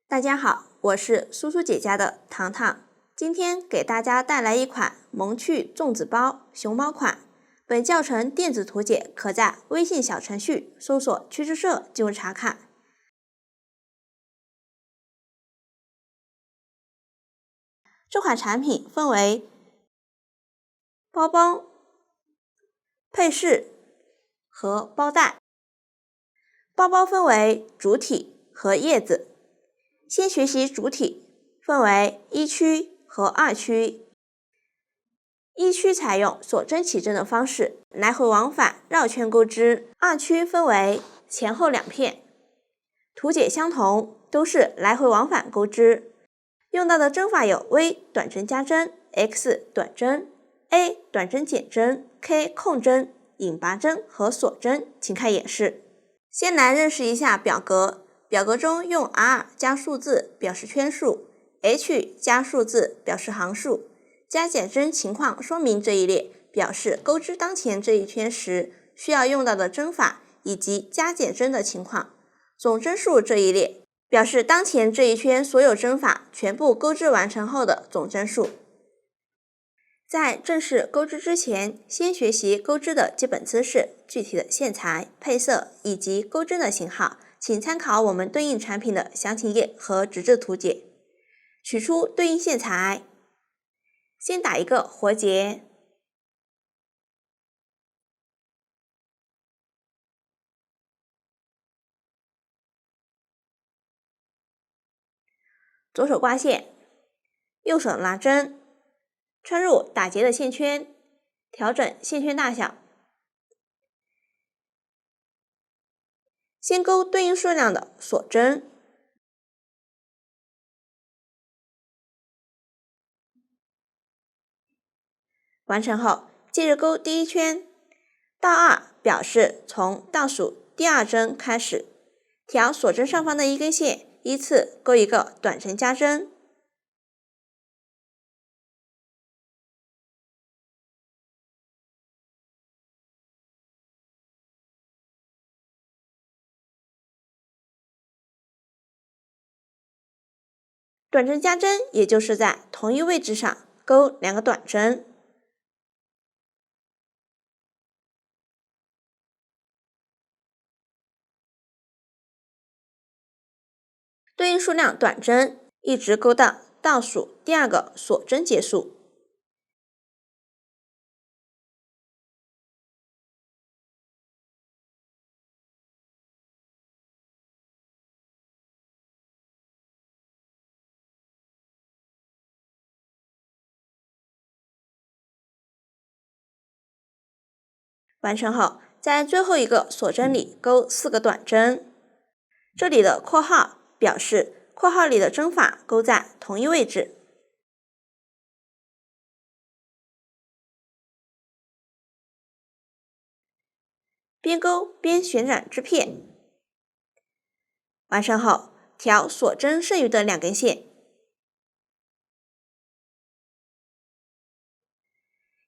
大家好，我是苏苏姐家的糖糖，今天给大家带来一款萌趣粽子包熊猫款。本教程电子图解可在微信小程序搜索趋势社进入查看。这款产品分为包包、配饰和包袋。包包分为主体和叶子。先学习主体，分为一区和二区。一区采用锁针起针的方式，来回往返绕圈钩织；二区分为前后两片，图解相同，都是来回往返钩织。用到的针法有 V 短针加针、X 短针、A 短针减针、K 空针、引拔针和锁针，请看演示。先来认识一下表格，表格中用 R 加数字表示圈数， H 加数字表示行数，加减针情况说明这一列表示钩织当前这一圈时需要用到的针法以及加减针的情况。总针数这一列表示当前这一圈所有针法全部钩织完成后的总针数。在正式钩织之前，先学习钩织的基本姿势、具体的线材、配色以及钩针的型号，请参考我们对应产品的详情页和纸质图解。取出对应线材，先打一个活结，左手挂线，右手拿针，穿入打结的线圈，调整线圈大小。先钩对应数量的锁针，完成后，接着钩第一圈，倒2表示从倒数第2针开始，调锁针上方的一根线，依次钩一个短针加针。短针加针也就是在同一位置上钩2个短针。对应数量短针一直钩到倒数第2个锁针结束。完成后，在最后一个锁针里钩4个短针。这里的括号表示括号里的针法钩在同一位置。边钩边旋转织片。完成后，调锁针剩余的2根线，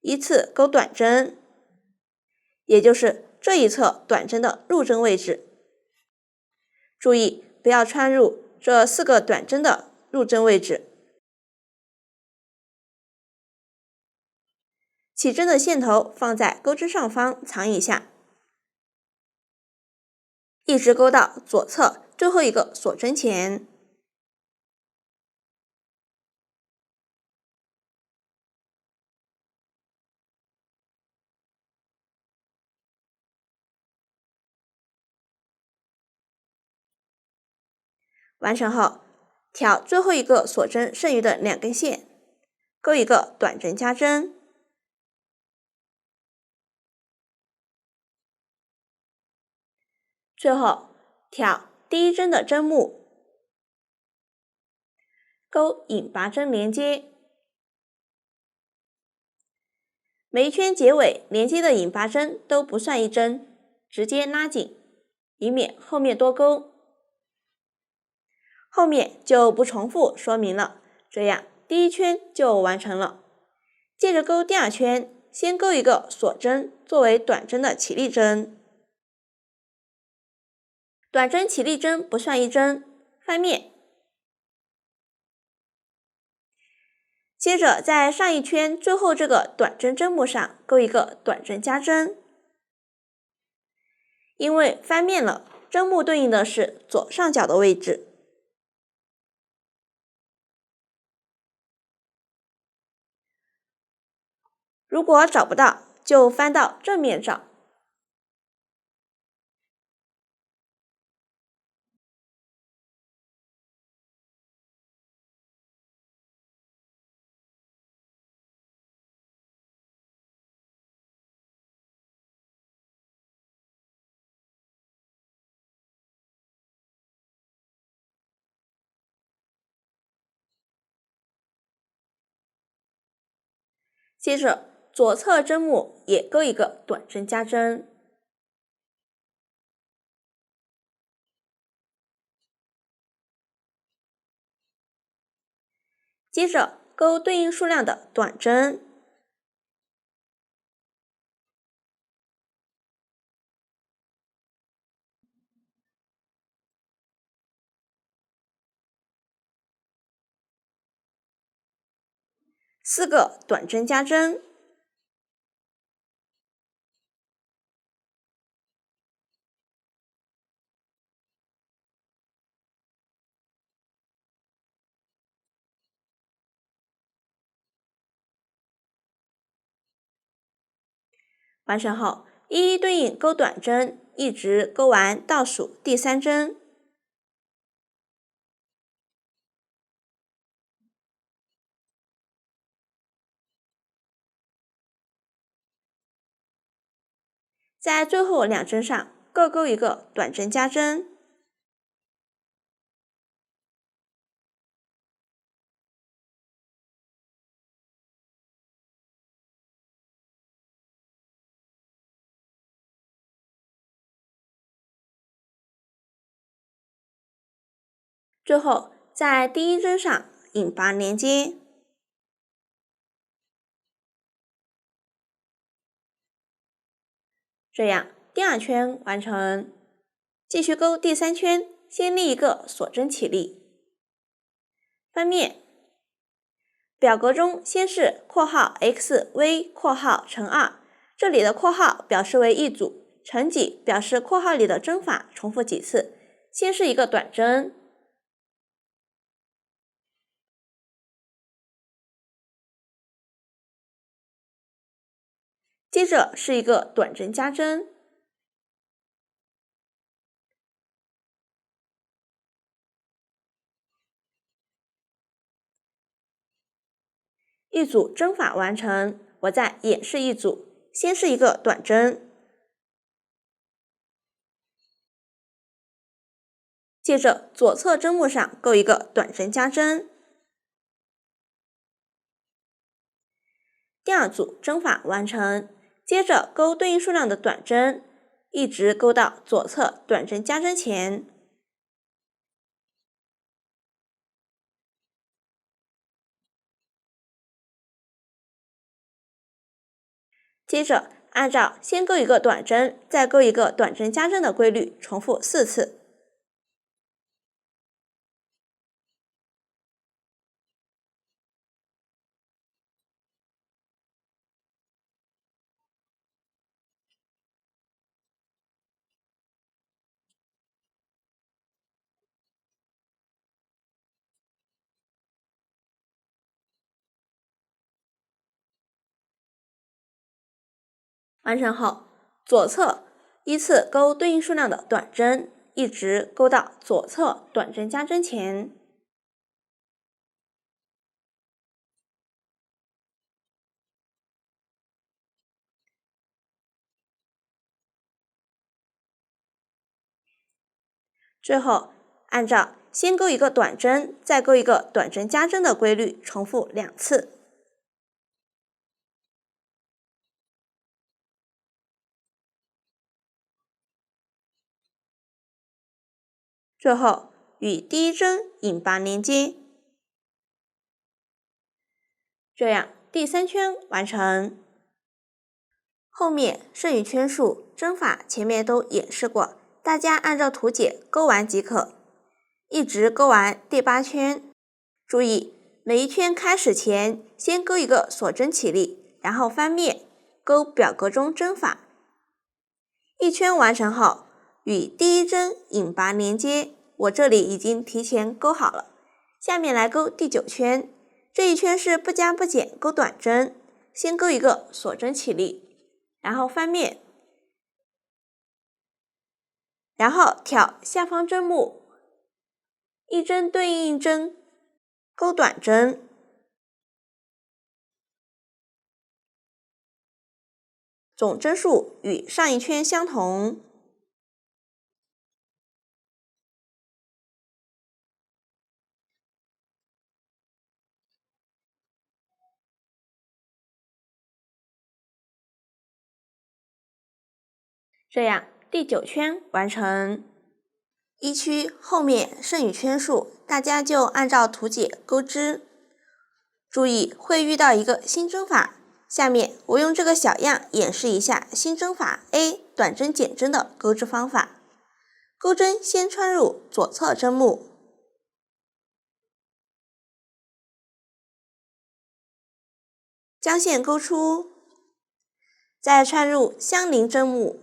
依次钩短针，也就是这一侧短针的入针位置。注意不要穿入这4个短针的入针位置。起针的线头放在钩织上方藏一下，一直钩到左侧最后一个锁针前。完成后，调最后一个锁针剩余的2根线，钩一个短针加针。最后，调第一针的针目，钩引拔针连接。每一圈结尾连接的引拔针都不算一针，直接拉紧，以免后面多钩。后面就不重复说明了，这样第一圈就完成了。接着钩第2圈，先钩一个锁针作为短针的起立针。短针起立针不算一针，翻面，接着在上一圈最后这个短针针目上钩一个短针加针，因为翻面了，针目对应的是左上角的位置。如果找不到，就翻到正面找。接着左侧针目也钩一个短针加针，接着钩对应数量的短针，4个短针加针，完成后一一对应钩短针，一直钩完倒数第3针。在最后2针上各钩一个短针加针，最后在第1针上引拔连接。这样第2圈完成，继续钩第3圈，先立一个锁针起立，翻面，表格中先是括号 xv 括号乘2，这里的括号表示为一组，乘几表示括号里的针法重复几次，先是一个短针，接着是一个短针加针，一组针法完成，我再演示一组，先是一个短针，接着左侧针目上钩一个短针加针，第2组针法完成，接着钩对应数量的短针，一直钩到左侧短针加针前，接着按照先钩一个短针，再钩一个短针加针的规律重复4次。完成后，左侧依次钩对应数量的短针，一直钩到左侧短针加针前，最后按照先钩一个短针，再钩一个短针加针的规律重复2次。最后与第1针引拔连接，这样第3圈完成。后面剩余圈数针法前面都演示过，大家按照图解钩完即可，一直钩完第8圈。注意，每一圈开始前，先勾一个锁针起立，然后翻面勾表格中针法。一圈完成后，与第一针引拔连接，我这里已经提前勾好了。下面来勾第9圈，这一圈是不加不减勾短针，先勾一个锁针起立，然后翻面，然后挑下方针目，一针对应一针勾短针，总针数与上一圈相同。这样第9圈完成。一区后面剩余圈数，大家就按照图解勾织。注意会遇到一个新针法，下面我用这个小样演示一下新针法 A 短针减针的钩织方法。钩针先穿入左侧针目，将线勾出，再穿入相邻针目，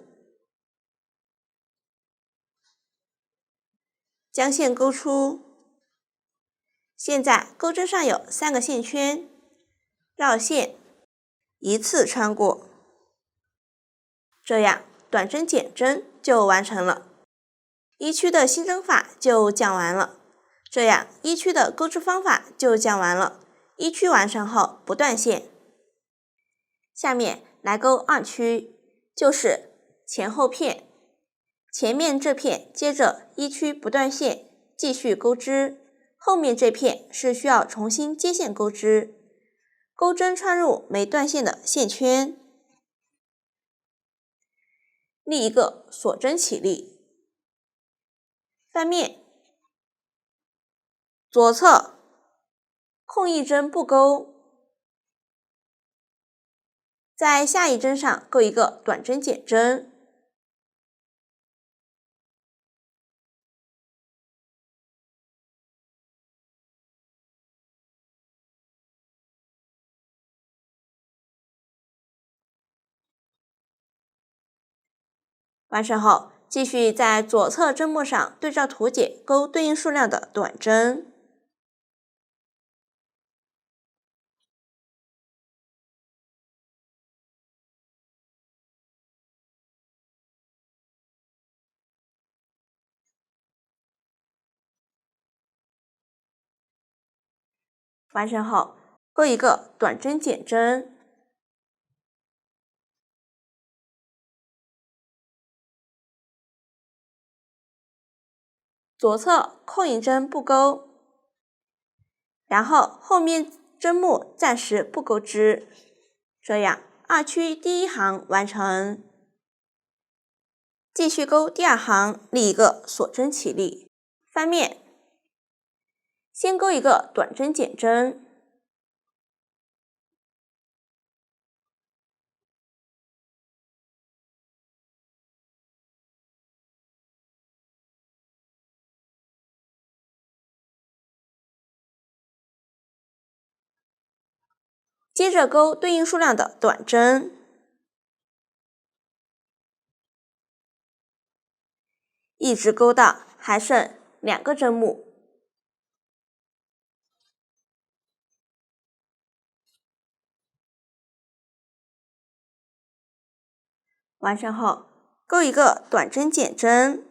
将线勾出。现在钩针上有3个线圈，绕线一次穿过，这样短针减针就完成了。一区的新针法就讲完了，这样一区的钩织方法就讲完了。一区完成后不断线。下面来勾2区，就是前后片。前面这片接着一区不断线继续钩织，后面这片是需要重新接线钩织。钩针穿入没断线的线圈，立一个锁针起立，翻面，左侧空一针不钩，在下一针上钩一个短针减针，完成后，继续在左侧针目上对照图解钩对应数量的短针。完成后，钩一个短针减针，左侧空一针不钩，然后后面针目暂时不钩织，这样2区第1行完成。继续钩第2行，立一个锁针起立，翻面，先钩一个短针减针，接着钩对应数量的短针，一直钩到还剩2个针目。完成后，钩一个短针减针，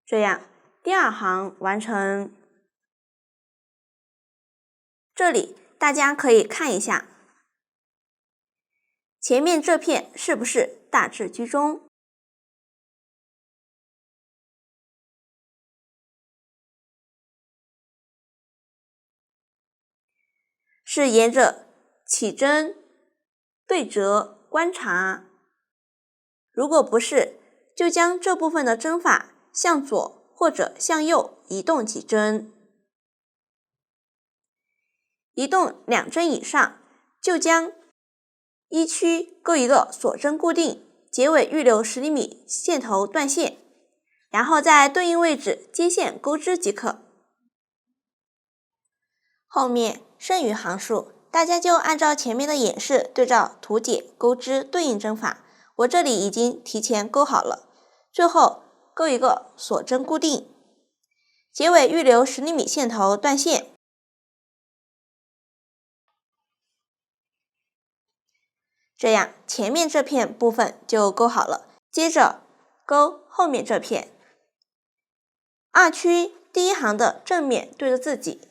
这样第2行完成。这里大家可以看一下，前面这片是不是大致居中？是沿着起针对折观察，如果不是，就将这部分的针法向左或者向右移动几针，移动2针以上，就将一区钩一个锁针固定，结尾预留10厘米线头断线，然后在对应位置接线钩织即可。后面剩余行数，大家就按照前面的演示对照图解钩织对应针法，我这里已经提前钩好了。最后钩一个锁针固定，结尾预留10厘米线头断线。这样前面这片部分就钩好了，接着钩后面这片。二区第一行的正面对着自己，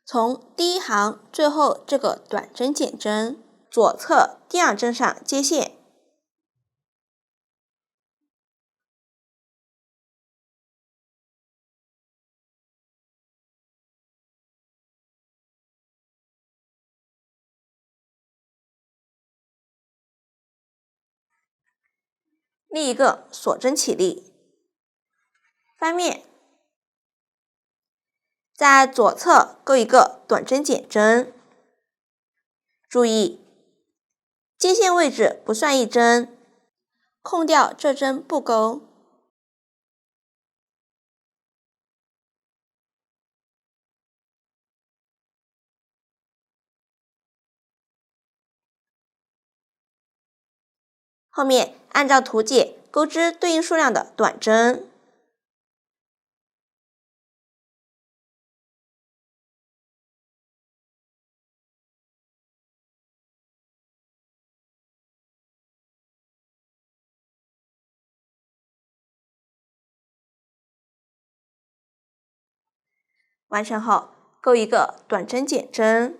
从第一行最后这个短针减针，左侧第二针上接线。立一个锁针起立，翻面，在左侧钩一个短针减针。注意，接线位置不算一针，空掉这针不钩。后面按照图解钩织对应数量的短针。完成后，钩一个短针减针，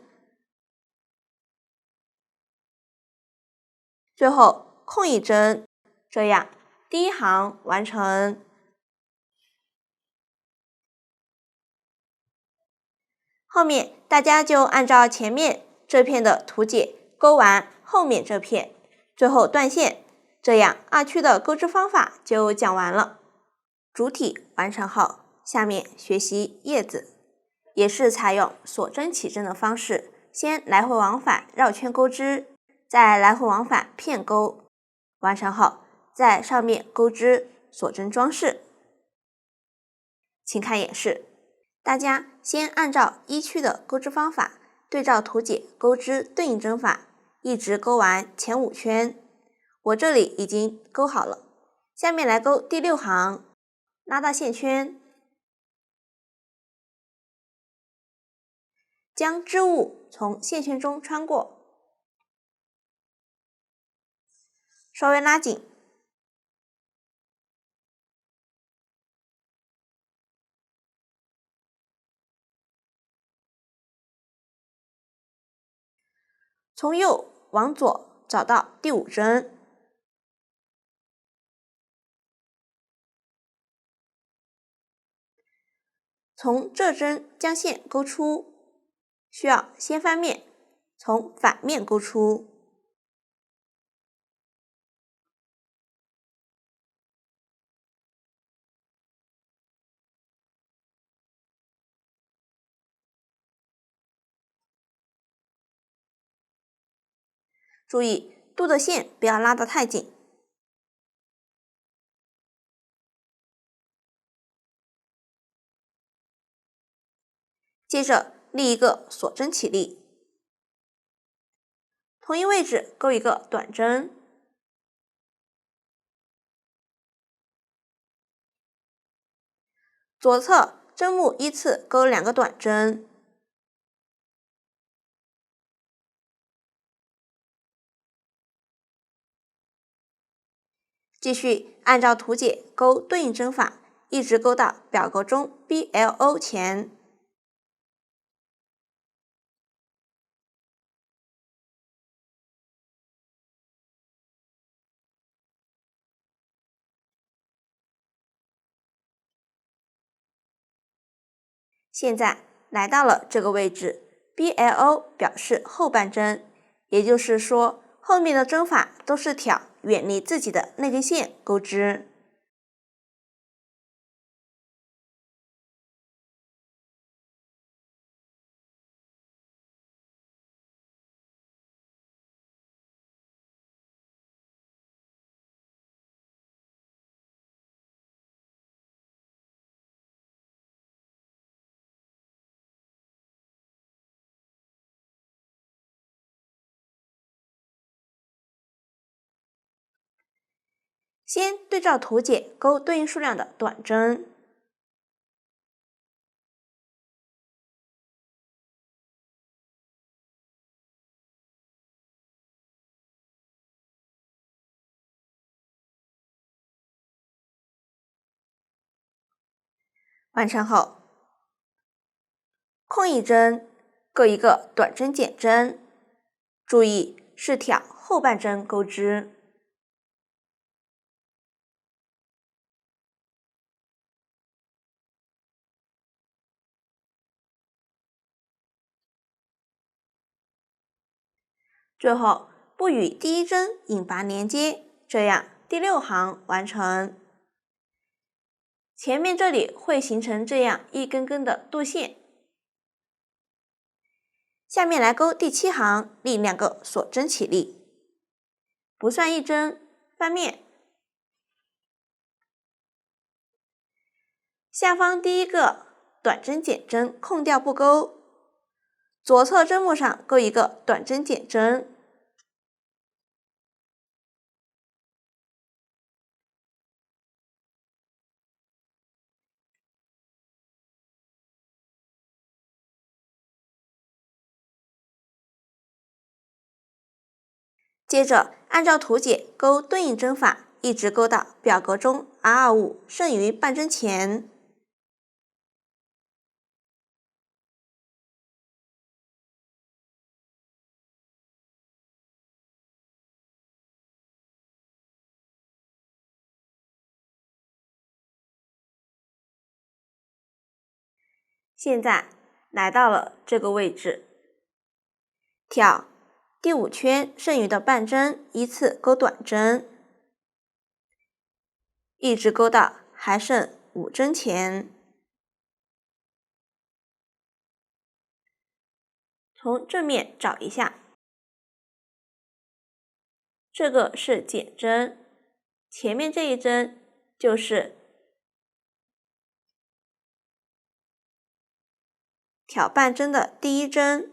最后空一针，这样第一行完成。后面大家就按照前面这片的图解钩完后面这片，最后断线，这样二区的钩织方法就讲完了。主体完成后，下面学习叶子，也是采用锁针起针的方式，先来回往返绕圈钩织，再来回往返片钩，完成后在上面钩织锁针装饰。请看演示，大家先按照一区的钩织方法，对照图解钩织对应针法，一直钩完前5圈。我这里已经钩好了，下面来钩第6行，拉到线圈，将织物从线圈中穿过，稍微拉紧，从右往左找到第5针，从这针将线钩出，需要先翻面，从反面钩出。注意肚的线不要拉得太紧。接着立一个锁针起立，同一位置钩一个短针，左侧针目依次钩2个短针，继续按照图解钩对应针法，一直钩到表格中 BLO 前。现在来到了这个位置 ，BLO 表示后半针，也就是说后面的针法都是挑远离自己的那根线钩织。先对照图解勾对应数量的短针。完成后，空一针，各一个短针减针，注意是挑后半针钩织。最后不与第一针引拔连接，这样第6行完成。前面这里会形成这样一根根的度线。下面来钩第7行，立2个锁针起立，不算1针，翻面。下方第1个短针减针空掉不钩，左侧针目上钩一个短针减针。接着按照图解钩对应针法，一直钩到表格中 R25剩余半针前。现在来到了这个位置，挑第5圈剩余的半针，依次钩短针，一直钩到还剩5针前。从正面找一下，这个是减针，前面这一针就是挑半针的第1针。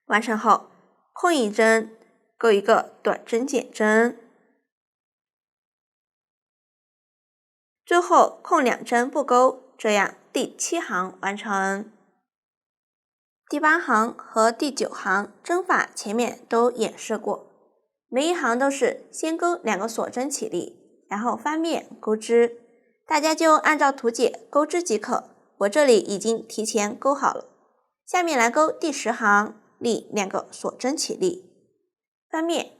完成后，空一针，钩一个短针减针，最后空2针不钩，这样第7行完成。第8行和第9行针法前面都演示过，每一行都是先钩2个锁针起立，然后翻面钩织，大家就按照图解钩织即可。我这里已经提前钩好了。下面来钩第10行，立2个锁针起立，翻面，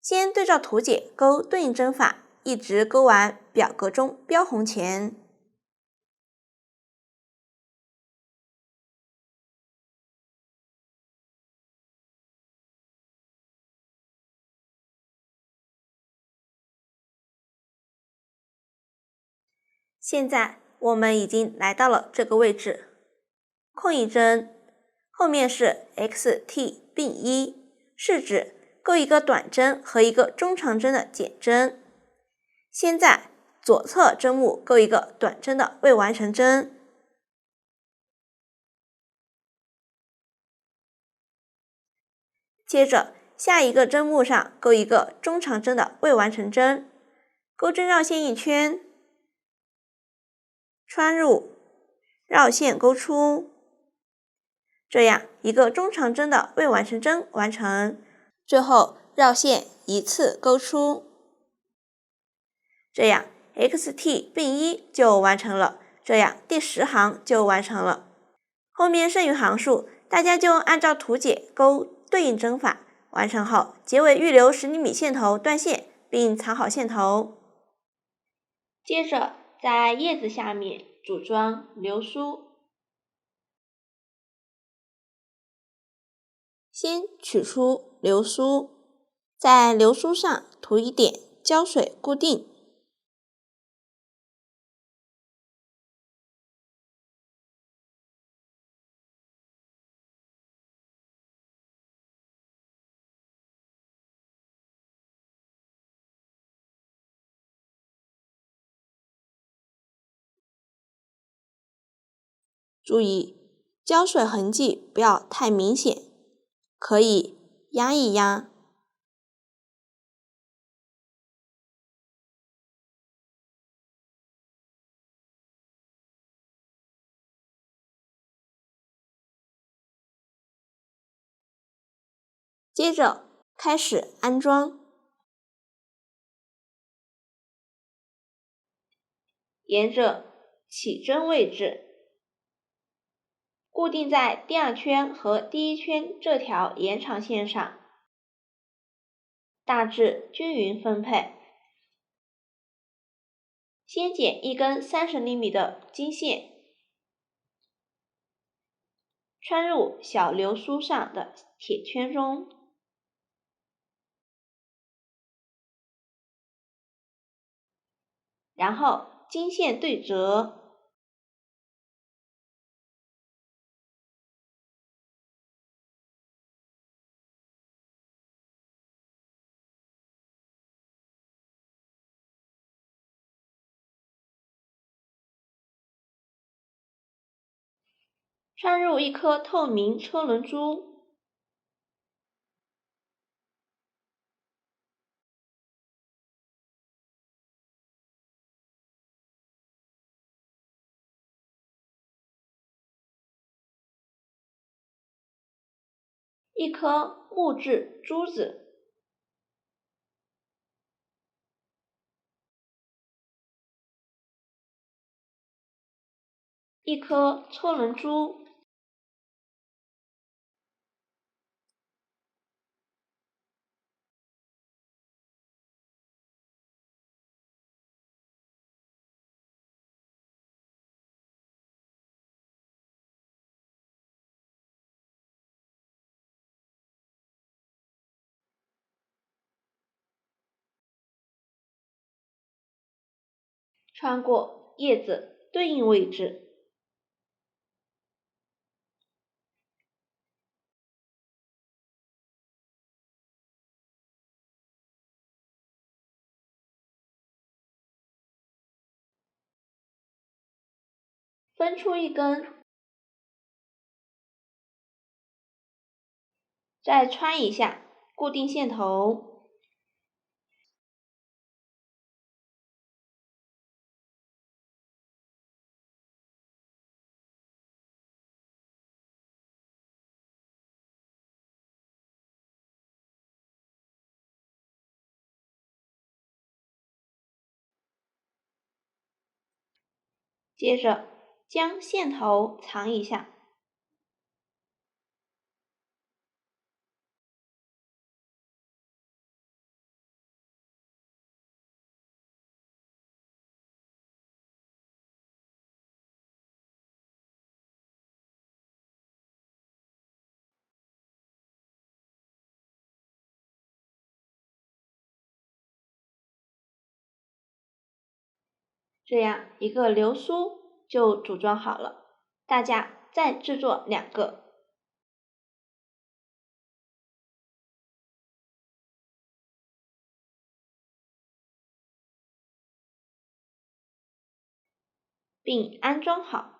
先对照图解钩对应针法，一直钩完表格中标红前。现在我们已经来到了这个位置，空一针，后面是 XT 并1，是指钩一个短针和一个中长针的减针。先在左侧针目钩一个短针的未完成针，接着下一个针目上钩一个中长针的未完成针，钩针绕线1圈，穿入，绕线钩出，这样一个中长针的未完成针完成，最后绕线一次钩出，这样 XT 并1就完成了，这样第10行就完成了。后面剩余行数大家就按照图解钩对应针法，完成后结尾预留10厘米线头断线，并藏好线头。接着在叶子下面组装流苏，先取出流苏，在流苏上涂一点胶水固定。注意胶水痕迹不要太明显，可以压一压。接着开始安装，沿着起针位置固定在第2圈和第1圈这条延长线上，大致均匀分配。先剪一根30厘米的金线，穿入小流苏上的铁圈中，然后金线对折，穿入一颗透明车轮珠，一颗木质珠子，一颗车轮珠，穿过叶子对应位置，分出一根，再穿一下，固定线头，接着将线头藏一下，这样一个流苏就组装好了。大家再制作2个。并安装好。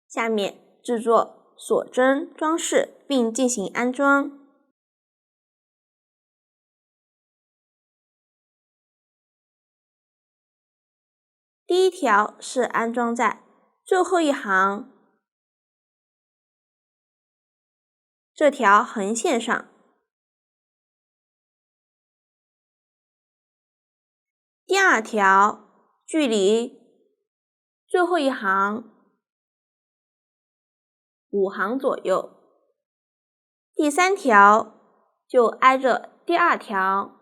下面制作锁针装饰并进行安装。第一条是安装在最后一行这条横线上，第二条距离最后一行5行左右，第三条就挨着第二条，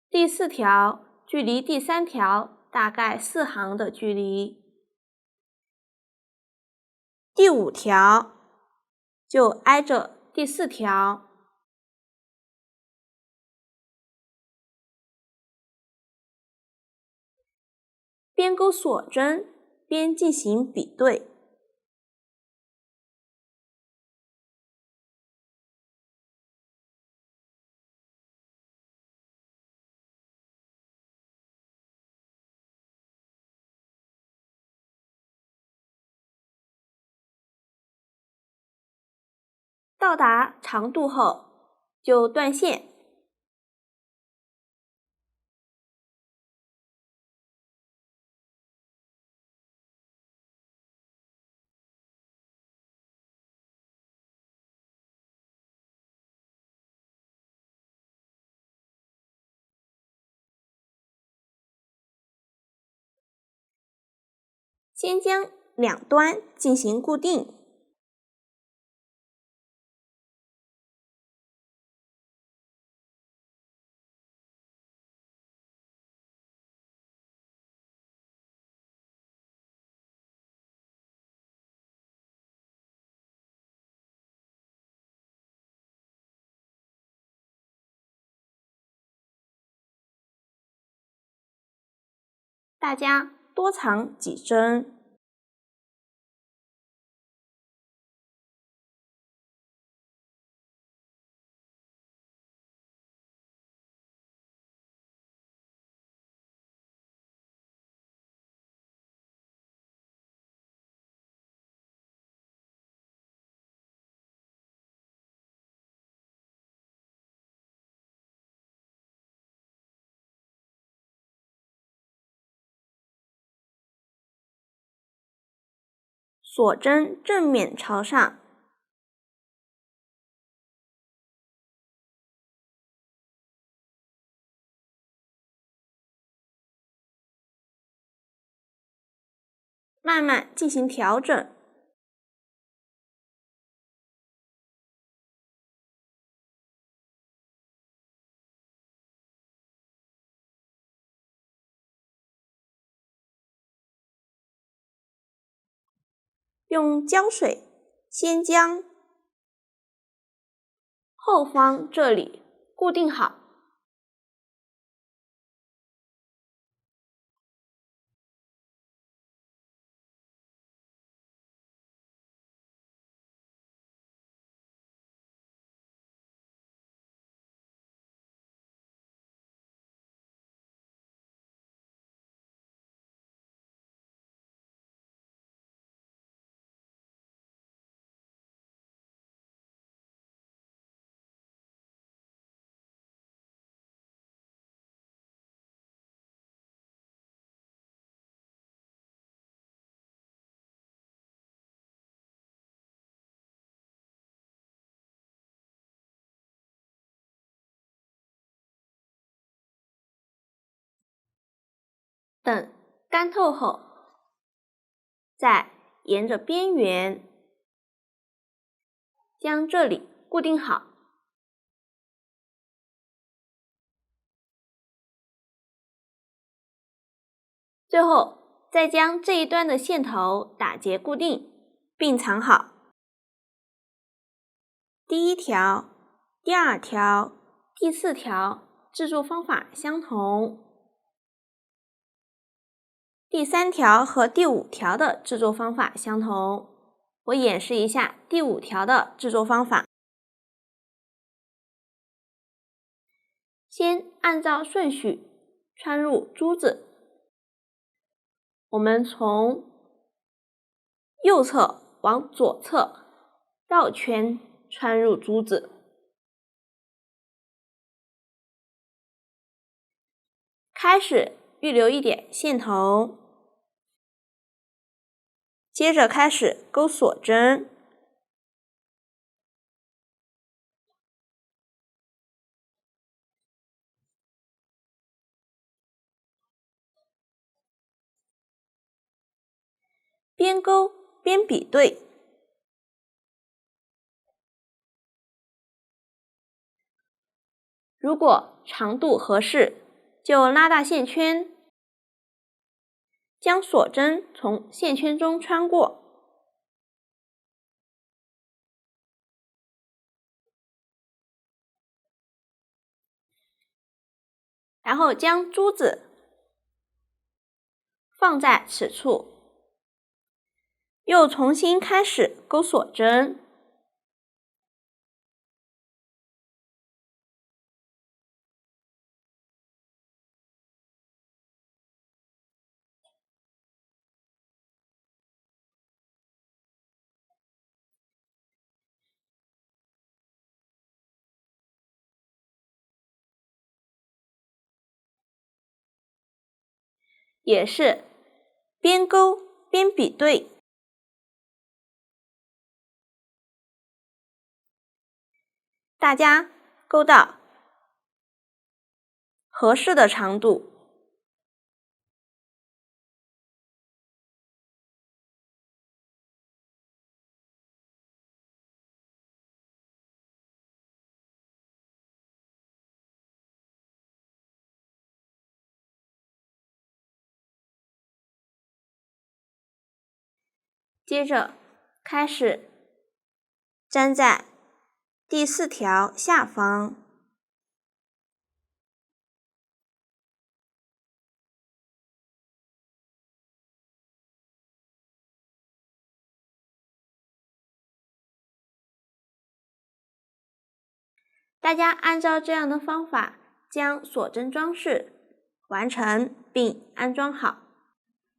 第四条距离第三条大概4行的距离，第5条就挨着第4条，边钩锁针边进行比对。到达长度后就断线。先将两端进行固定。大家多藏几针。锁针正面朝上，慢慢进行调整。用胶水先将后方这里固定好，等干透后，再沿着边缘将这里固定好。最后再将这一端的线头打结固定，并藏好。第一条、第二条、第4条制作方法相同。第3条和第5条的制作方法相同。我演示一下第5条的制作方法。先按照顺序穿入珠子，我们从右侧往左侧绕圈穿入珠子。开始预留一点线头，接着开始钩锁针，边钩边比对。如果长度合适，就拉大线圈，将锁针从线圈中穿过，然后将珠子放在此处，又重新开始钩锁针。也是边钩边比对，大家钩到合适的长度，接着开始粘在第4条下方。大家按照这样的方法将锁针装饰完成并安装好。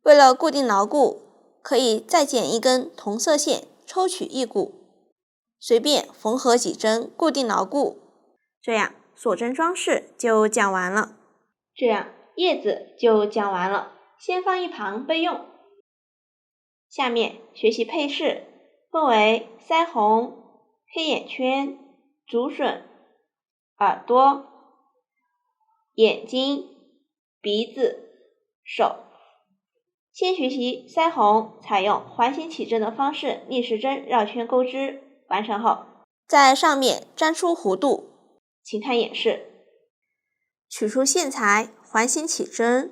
为了固定牢固，可以再剪一根同色线抽取一股，随便缝合几针固定牢固。这样锁针装饰就讲完了。这样叶子就讲完了，先放一旁备用。下面学习配饰，分为腮红、黑眼圈、竹笋、耳朵、眼睛、鼻子、手。先学习腮红，采用环形起针的方式逆时针绕圈钩织，完成后在上面粘出弧度。请看演示。取出线材，环形起针，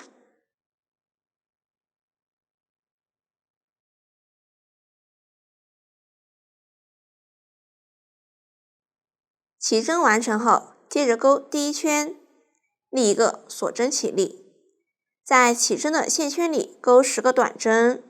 起针完成后，接着钩第1圈，立一个锁针起立，在起针的线圈里钩10个短针，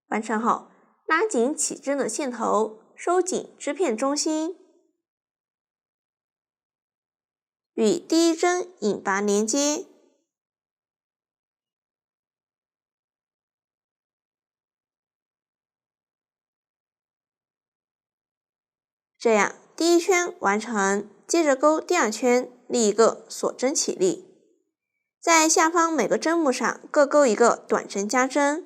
完成后拉紧起针的线头，收紧织片中心，与第1针引拔连接。这样第1圈完成，接着钩第2圈，立一个锁针起立，在下方每个针目上各钩一个短针加针。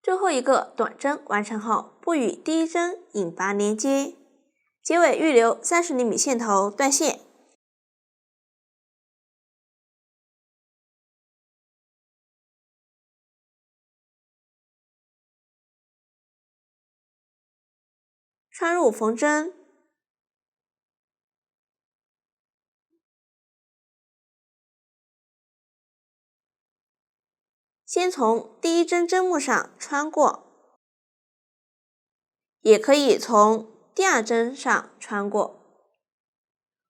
最后一个短针完成后，不与第1针引拔连接，结尾预留30厘米线头断线。穿入缝针，先从第1针针目上穿过，也可以从第2针上穿过，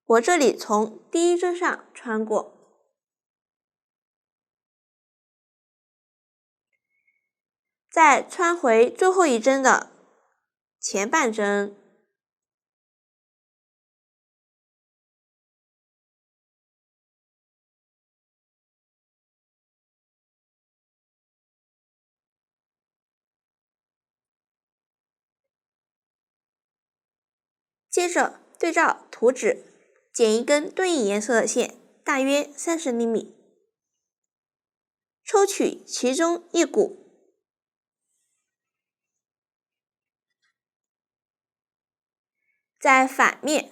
我这里从第1针上穿过，再穿回最后一针的前半针，接着对照图纸，剪一根对应颜色的线，大约30厘米，抽取其中一股，在反面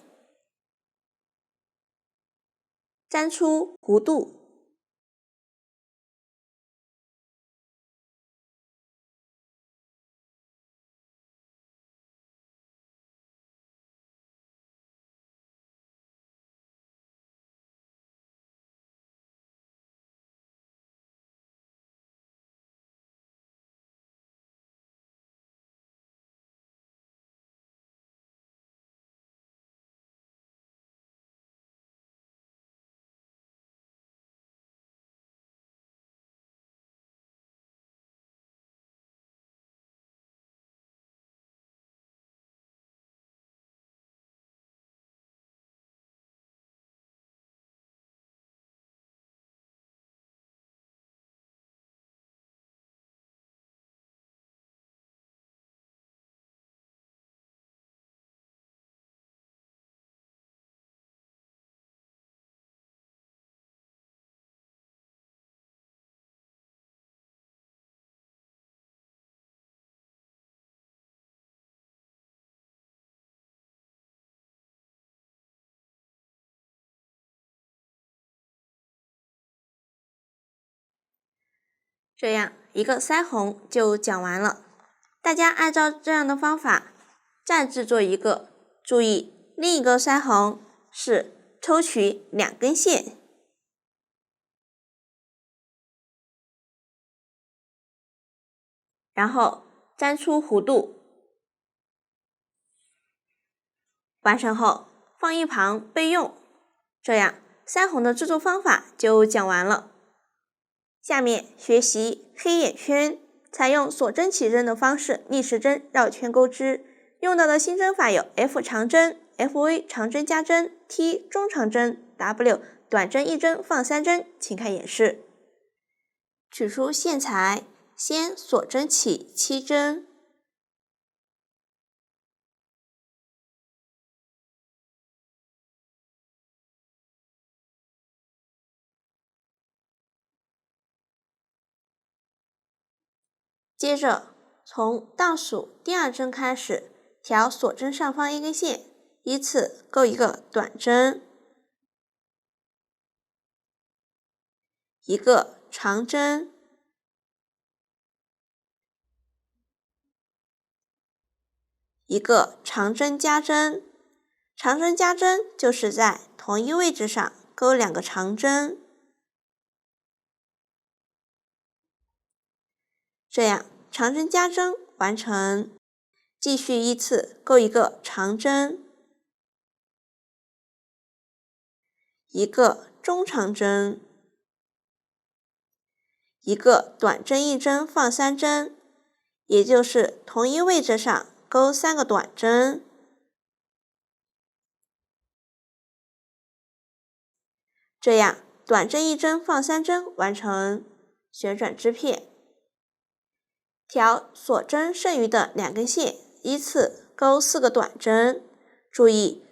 粘出弧度，这样一个腮红就讲完了。大家按照这样的方法再制作一个，注意另一个腮红是抽取2根线，然后粘出弧度，完成后放一旁备用。这样腮红的制作方法就讲完了。下面学习黑眼圈，采用锁针起针的方式逆时针绕圈钩织，用到的新针法有 F 长针、FV 长针加针、T 中长针、W 短针1针放3针，请看演示。取出线材，先锁针起7针，接着从倒数第2针开始，调锁针上方1根线，依次钩一个短针，一个长针，一个长针加针。长针加针就是在同一位置上钩2个长针，这样长针加针完成。继续依次钩一个长针，一个中长针，一个短针1针放3针，也就是同一位置上钩3个短针。这样短针1针放3针完成。旋转织片，调锁针剩余的2根线，依次钩4个短针，注意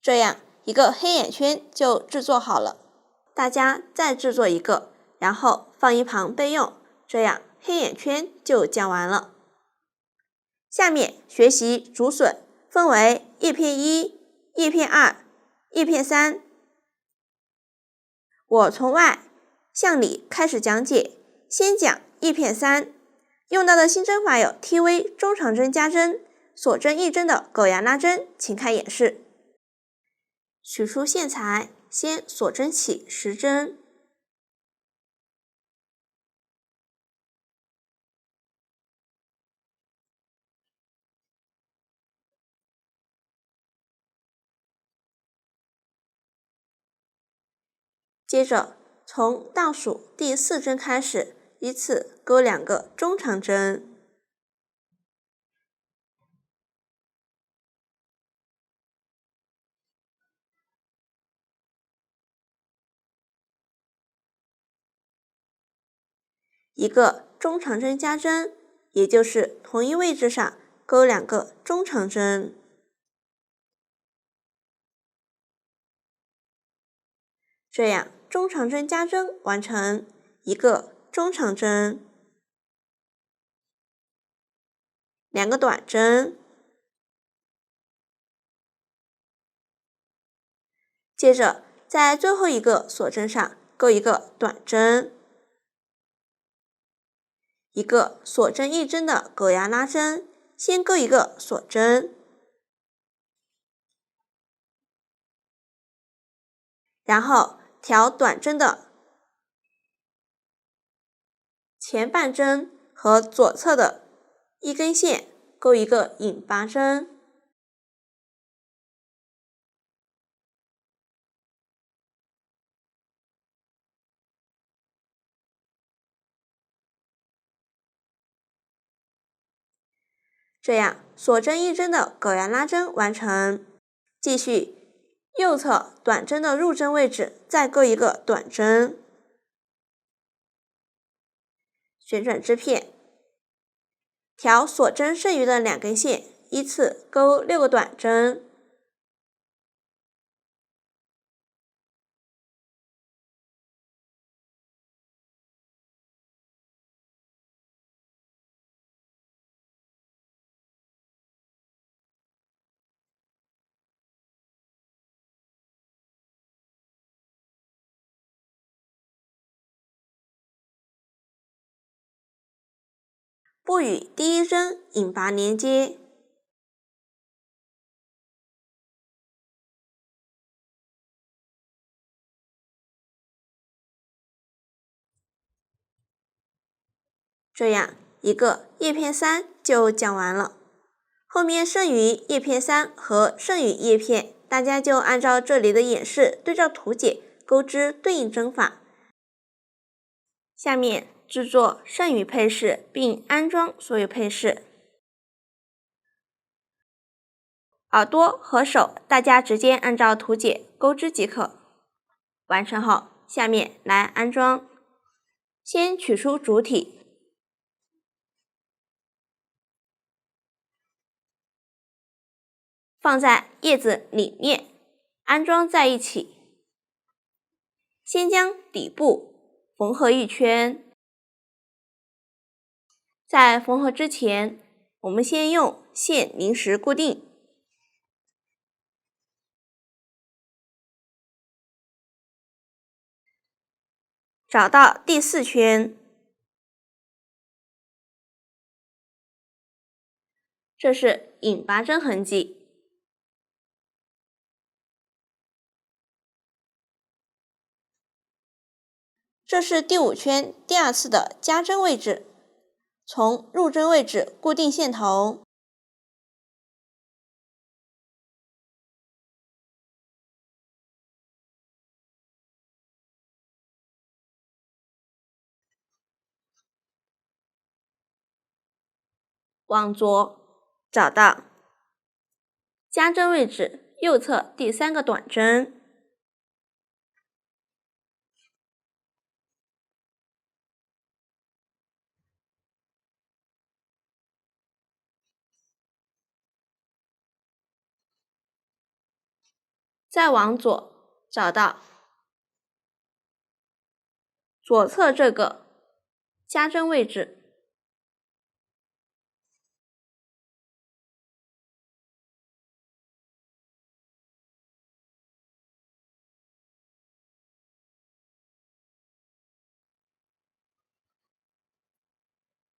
这样一个黑眼圈就制作好了。大家再制作一个，然后放一旁备用，这样黑眼圈就讲完了。下面学习竹笋，分为叶片1、叶片2、叶片3。我从外向里开始讲解，先讲叶片3。用到的新针法有 TV 中长针加针、锁针一针的狗牙拉针，请看演示。取出线材，先锁针起10针，接着从倒数第4针开始，依次钩2个中长针，一个中长针加针，也就是同一位置上钩2个中长针。这样中长针加针完成，一个中长针，2个短针，接着在最后一个锁针上钩一个短针，一个锁针一针的狗牙拉针，先钩一个锁针，然后调短针的前半针和左侧的一根线钩一个引拔针，这样锁针一针的狗牙拉针完成。继续右侧短针的入针位置再钩一个短针，旋转织片，调锁针剩余的2根线，依次钩6个短针，不与第一针引拔连接。这样一个叶片3就讲完了。后面剩余叶片3和剩余叶片，大家就按照这里的演示对照图解钩织对应针法。下面制作剩余配饰并安装所有配饰。耳朵和手大家直接按照图解钩织即可。完成后，下面来安装。先取出主体，放在叶子里面，安装在一起。先将底部缝合一圈，在缝合之前，我们先用线临时固定。找到第4圈，这是引拔针痕迹。这是第5圈第2次的加针位置，从入针位置固定线头，往左找到加针位置右侧第3个短针，再往左找到左侧这个加针位置，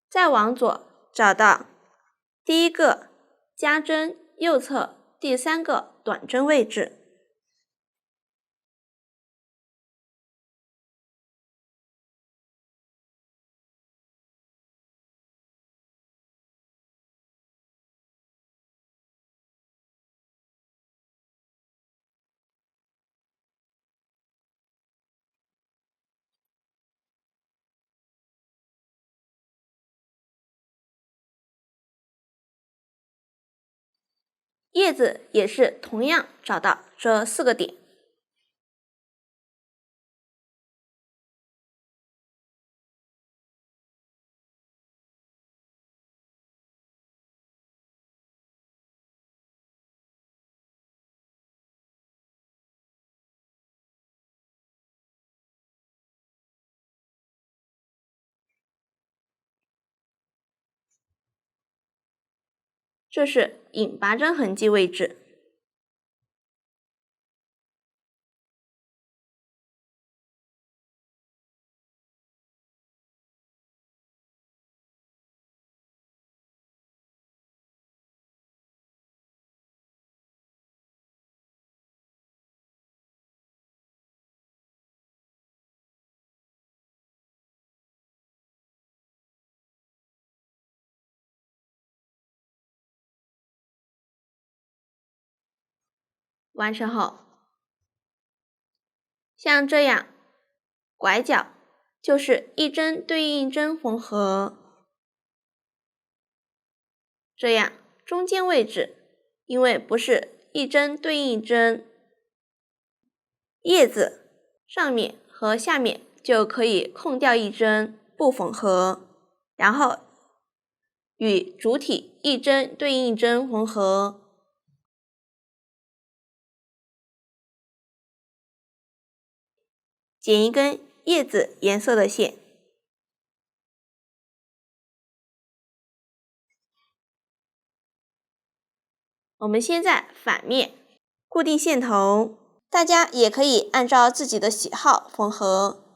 再往左找到第一个加针右侧第3个短针位置，叶子也是同样找到这4个点。这是引拔针痕迹位置。完成后，像这样拐角就是一针对应一针缝合，这样中间位置因为不是一针对应一针，叶子上面和下面就可以空掉一针不缝合，然后与主体一针对应一针缝合。剪一根叶子颜色的线，我们先在反面固定线头，大家也可以按照自己的喜好缝合。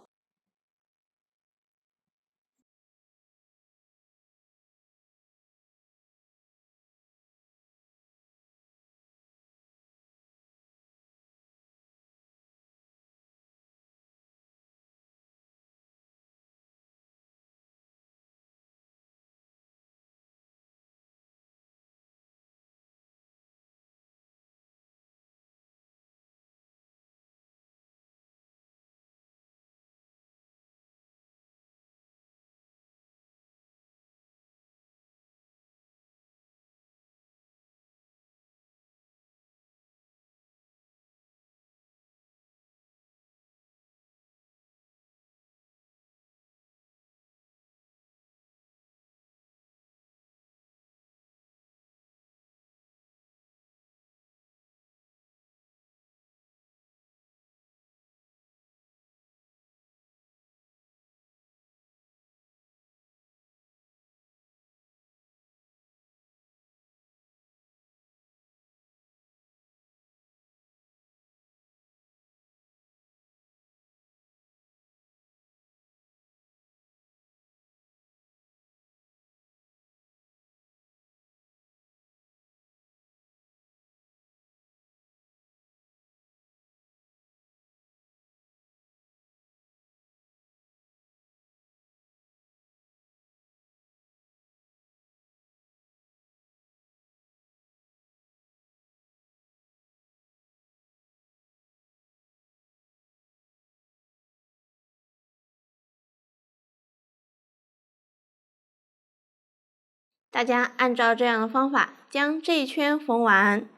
大家按照这样的方法将这一圈缝完，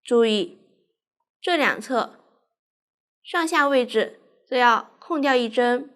注意这两侧上下位置都要空掉一针。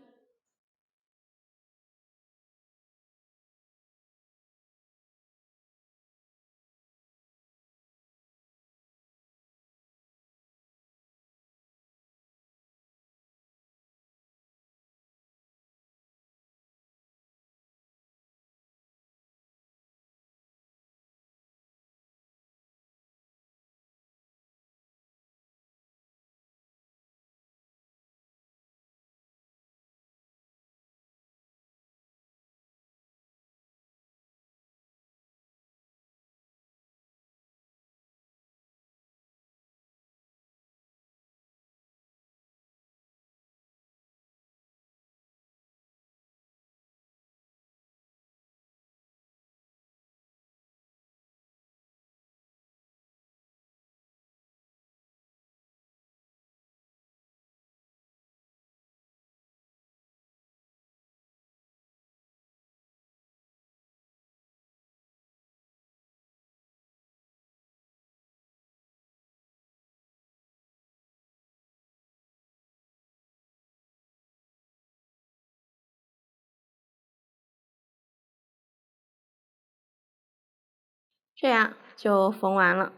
这样就缝完了。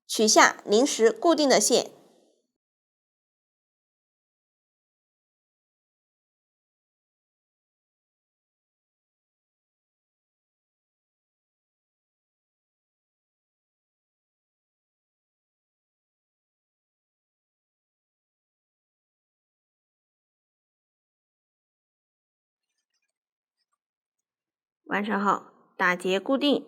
取下临时固定的线，完成后打结固定。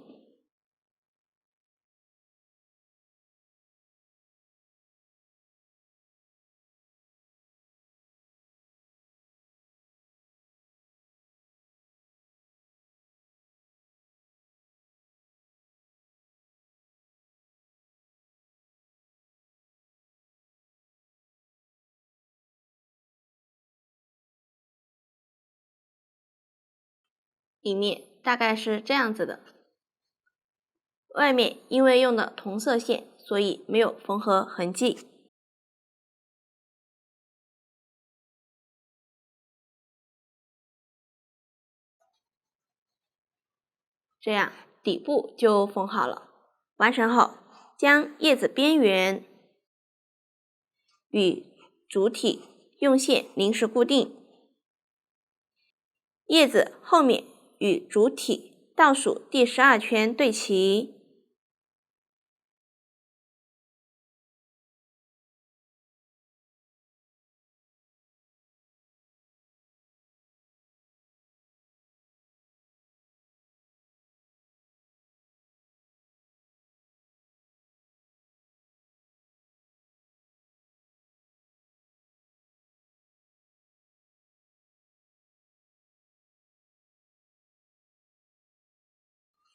里面大概是这样子的，外面因为用的同色线，所以没有缝合痕迹。这样底部就缝好了。完成后，将叶子边缘与主体用线临时固定，叶子后面与主体倒数第12圈对齐。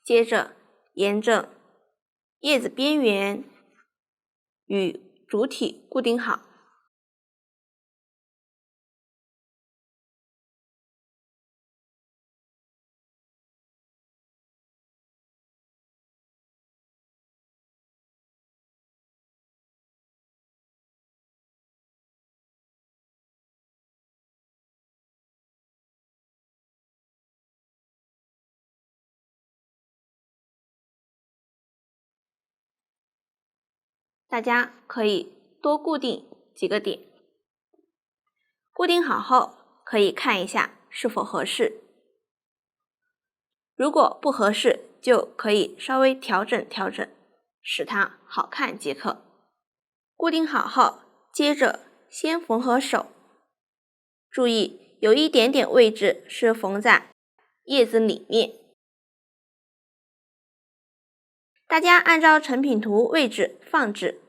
接着沿着叶子边缘与主体固定好。大家可以多固定几个点，固定好后可以看一下是否合适，如果不合适就可以稍微调整调整，使它好看即可。固定好后，接着先缝合手，注意有一点点位置是缝在叶子里面，大家按照成品图位置放置。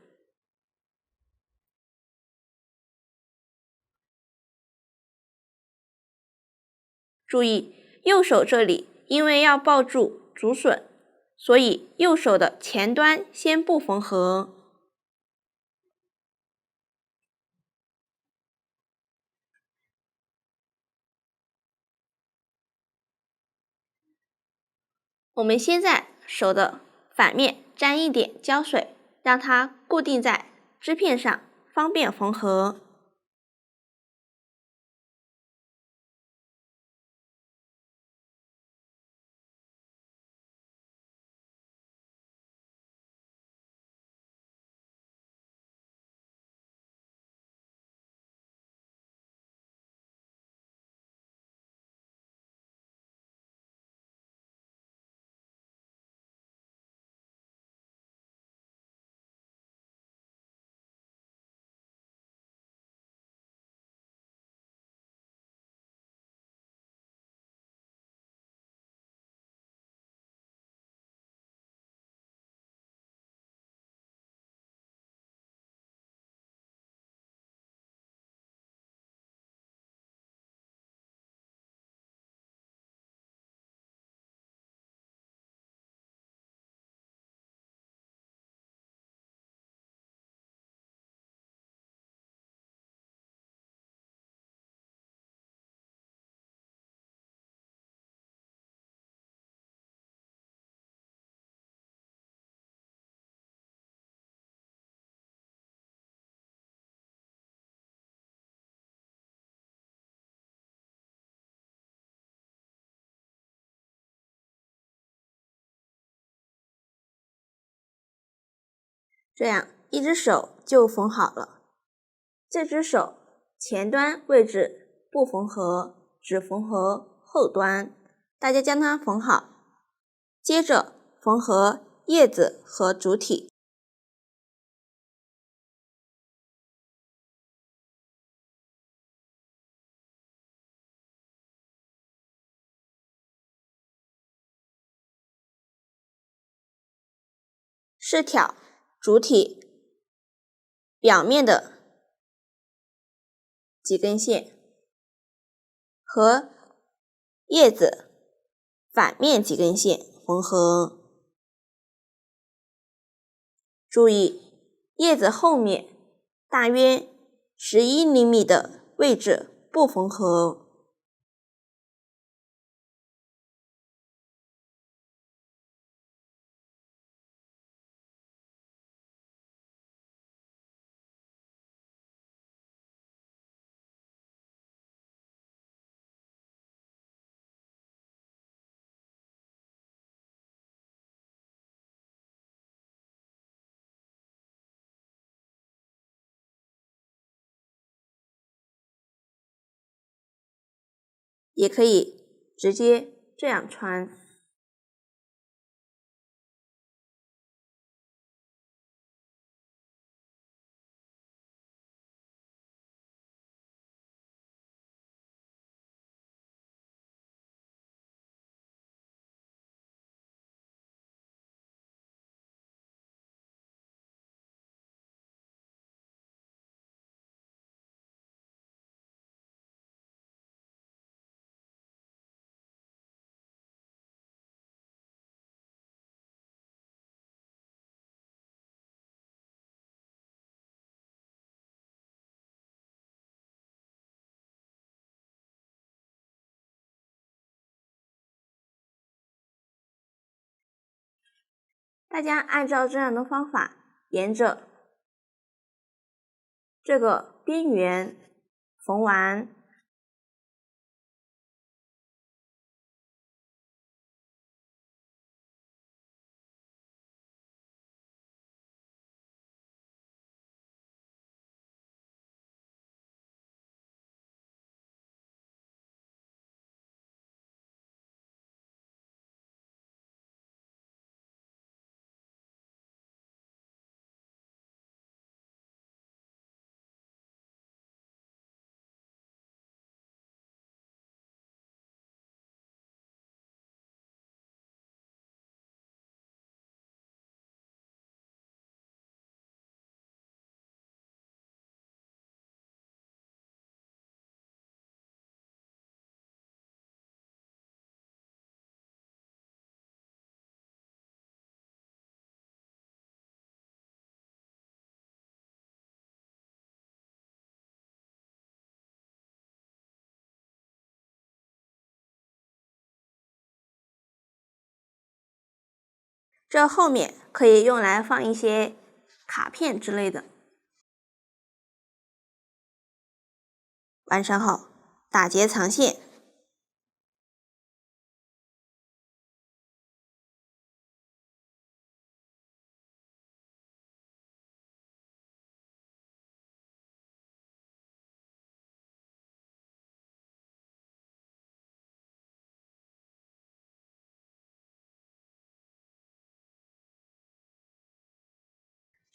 注意右手这里因为要抱住竹笋，所以右手的前端先不缝合。我们先在手的反面沾一点胶水，让它固定在织片上，方便缝合。这样一只手就缝好了。这只手前端位置不缝合，只缝合后端，大家将它缝好。接着缝合叶子和主体。是挑主体表面的几根线和叶子反面几根线缝合。注意，叶子后面大约11厘米的位置不缝合。也可以直接这样穿。大家按照这样的方法，沿着这个边缘缝完。这后面可以用来放一些卡片之类的。完成后，打结藏线。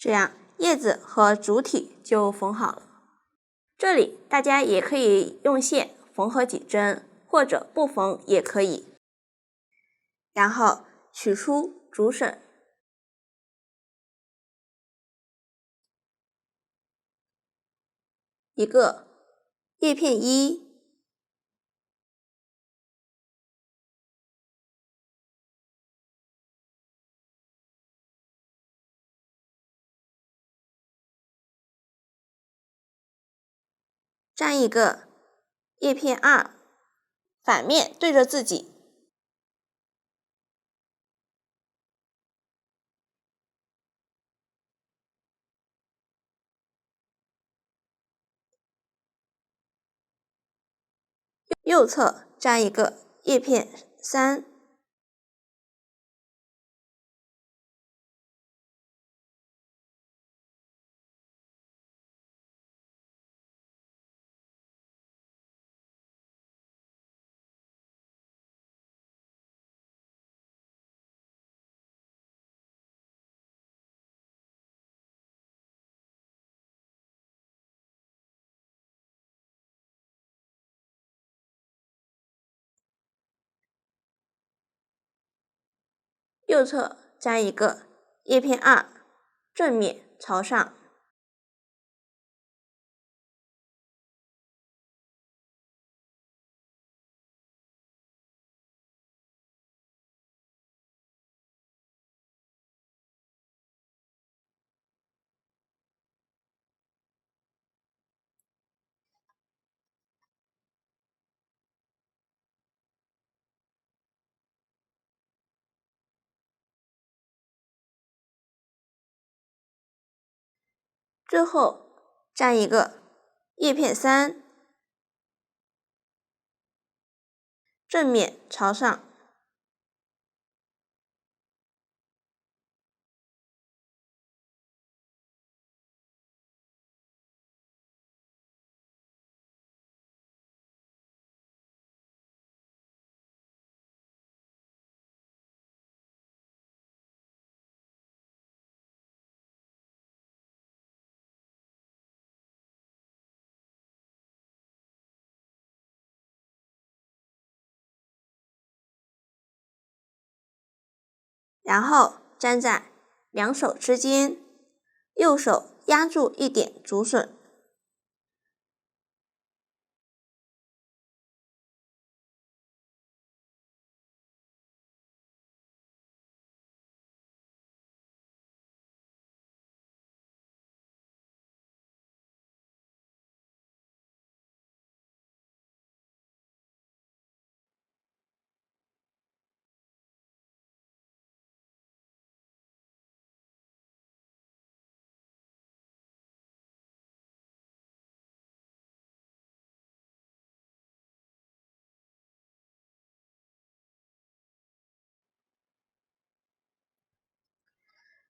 这样叶子和主体就缝好了。这里大家也可以用线缝合几针，或者不缝也可以。然后取出主绳，一个叶片1，粘一个叶片2，反面对着自己。右侧粘一个叶片3，右侧粘一个叶片2，正面朝上。最后粘一个叶片3，正面朝上。然后粘在两手之间，右手压住一点竹笋。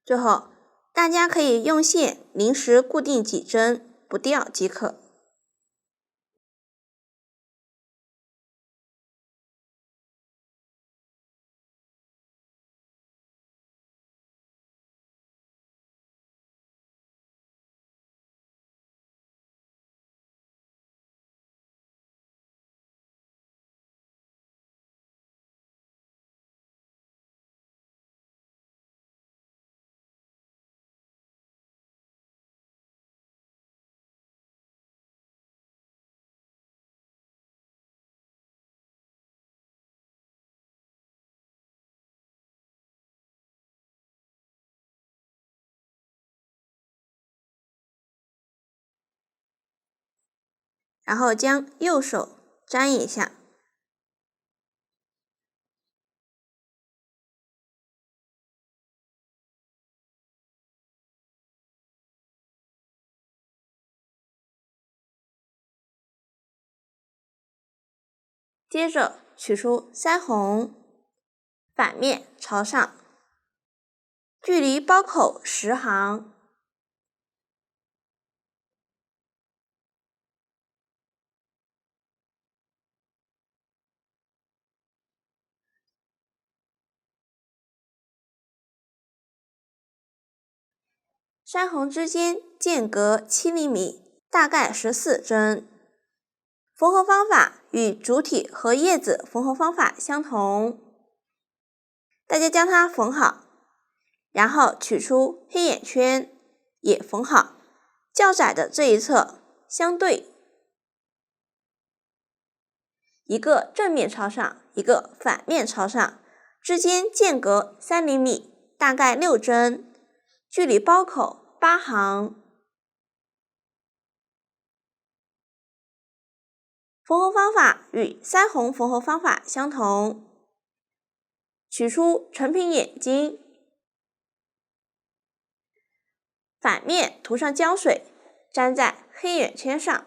最后，大家可以用线临时固定几针，不掉即可。然后将右手粘一下，接着取出腮红，反面朝上，距离包口10行。腮红之间间隔7厘米，大概14针。缝合方法与主体和叶子缝合方法相同。大家将它缝好，然后取出黑眼圈，也缝好，较窄的这一侧相对，一个正面朝上，一个反面朝上，之间间隔3厘米，大概6针，距离包口8行。缝合方法与腮红缝合方法相同。取出成品眼睛，反面涂上胶水，粘在黑眼圈上。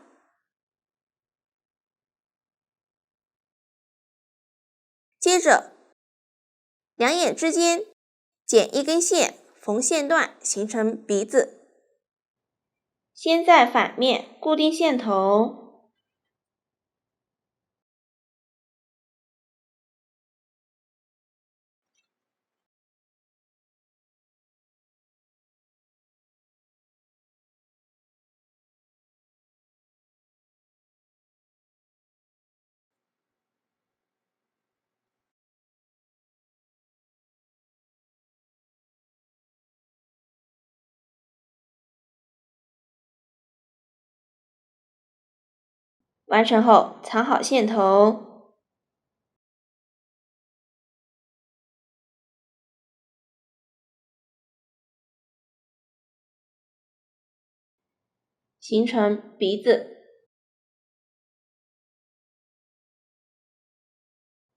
接着，两眼之间剪一根线，缝线段形成鼻子。先在反面固定线头。完成后藏好线头，形成鼻子。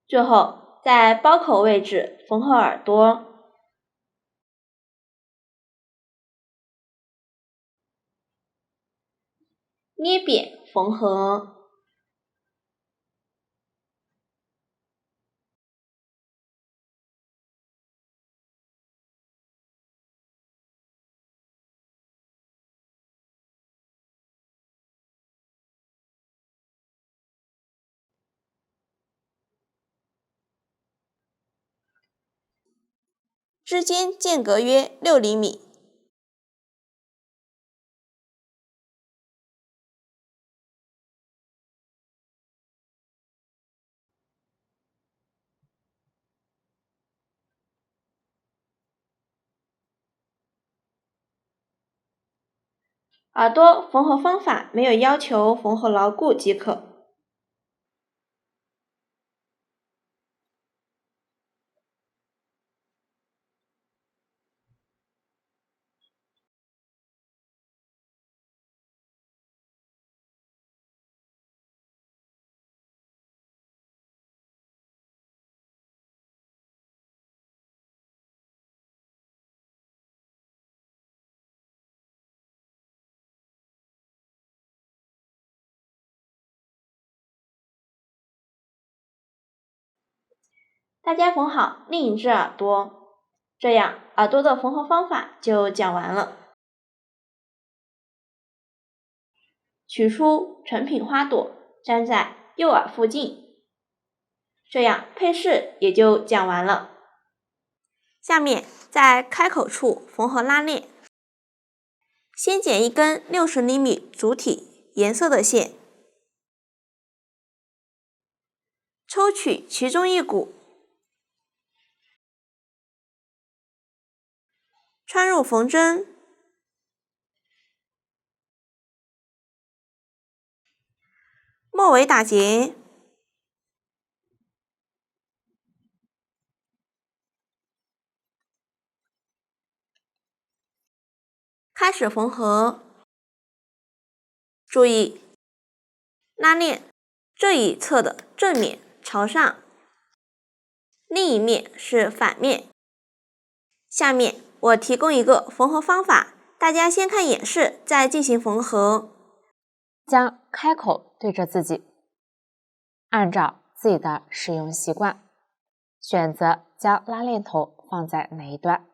最后在包口位置缝合耳朵，捏扁缝合。之间间隔约6厘米。耳朵缝合方法没有要求缝合牢固即可。大家缝好另一只耳朵，这样耳朵的缝合方法就讲完了。取出成品花朵，粘在右耳附近，这样配饰也就讲完了。下面在开口处缝合拉链，先剪一根60厘米主体颜色的线，抽取其中一股，穿入缝针，末尾打结，开始缝合。注意，拉链这一侧的正面朝上，另一面是反面。下面我提供一个缝合方法，大家先看演示，再进行缝合。将开口对着自己，按照自己的使用习惯，选择将拉链头放在哪一端。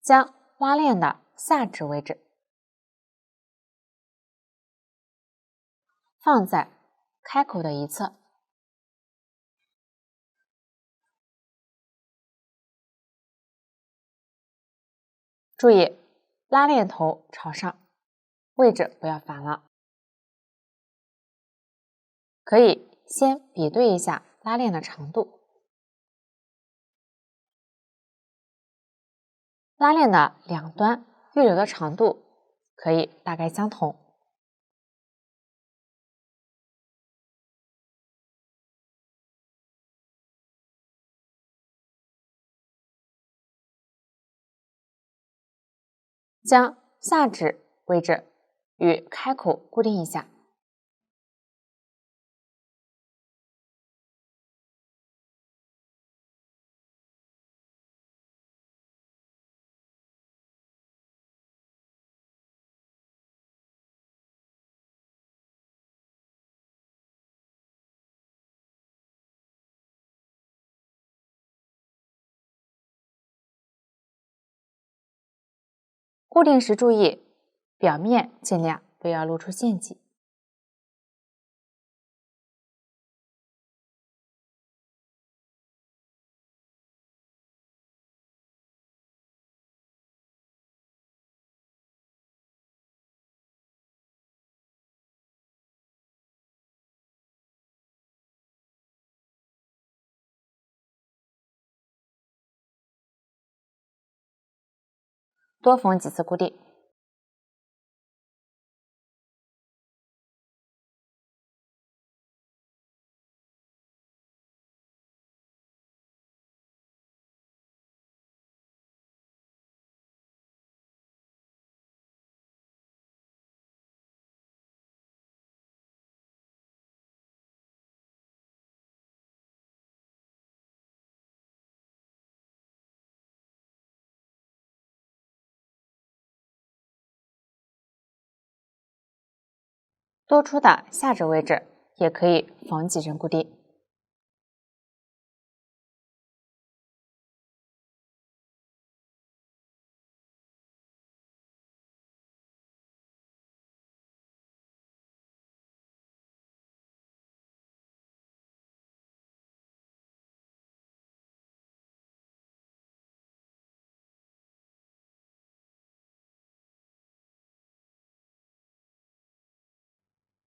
将拉链的下指位置放在开口的一侧，注意拉链头朝上，位置不要反了。可以先比对一下拉链的长度，拉链的两端预留的长度可以大概相同。将下指位置与开口固定一下。固定时注意，表面尽量不要露出线迹。多缝几次固定。多出的下肢位置也可以缝几针固定。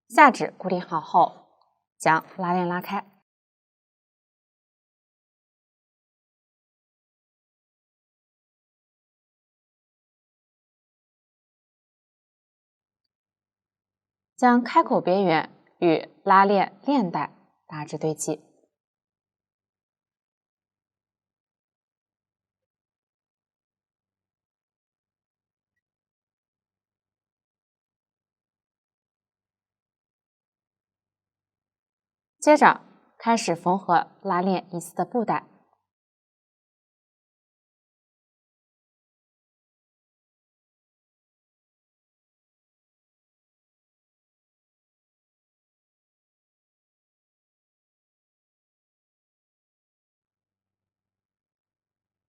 下肢固定好后，将拉链拉开，将开口边缘与拉链链带大致对齐。接着开始缝合拉链一次的布带。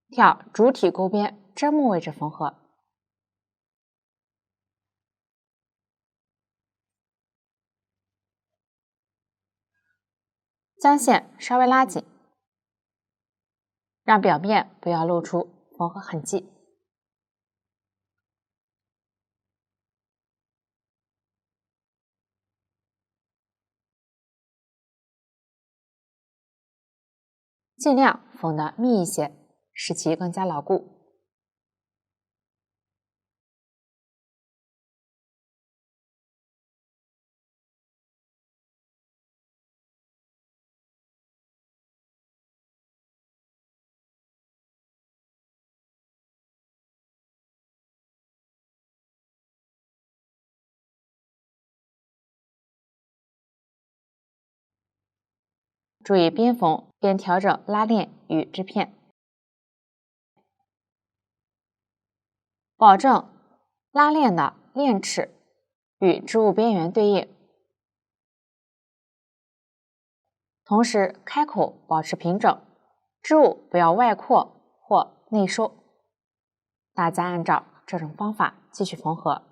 挑主体钩边针目位置缝合，将线稍微拉紧，让表面不要露出缝合痕迹。尽量缝得密一些，使其更加牢固。注意边缝边调整拉链与织片，保证拉链的链齿与织物边缘对应，同时开口保持平整，织物不要外扩或内收。大家按照这种方法继续缝合。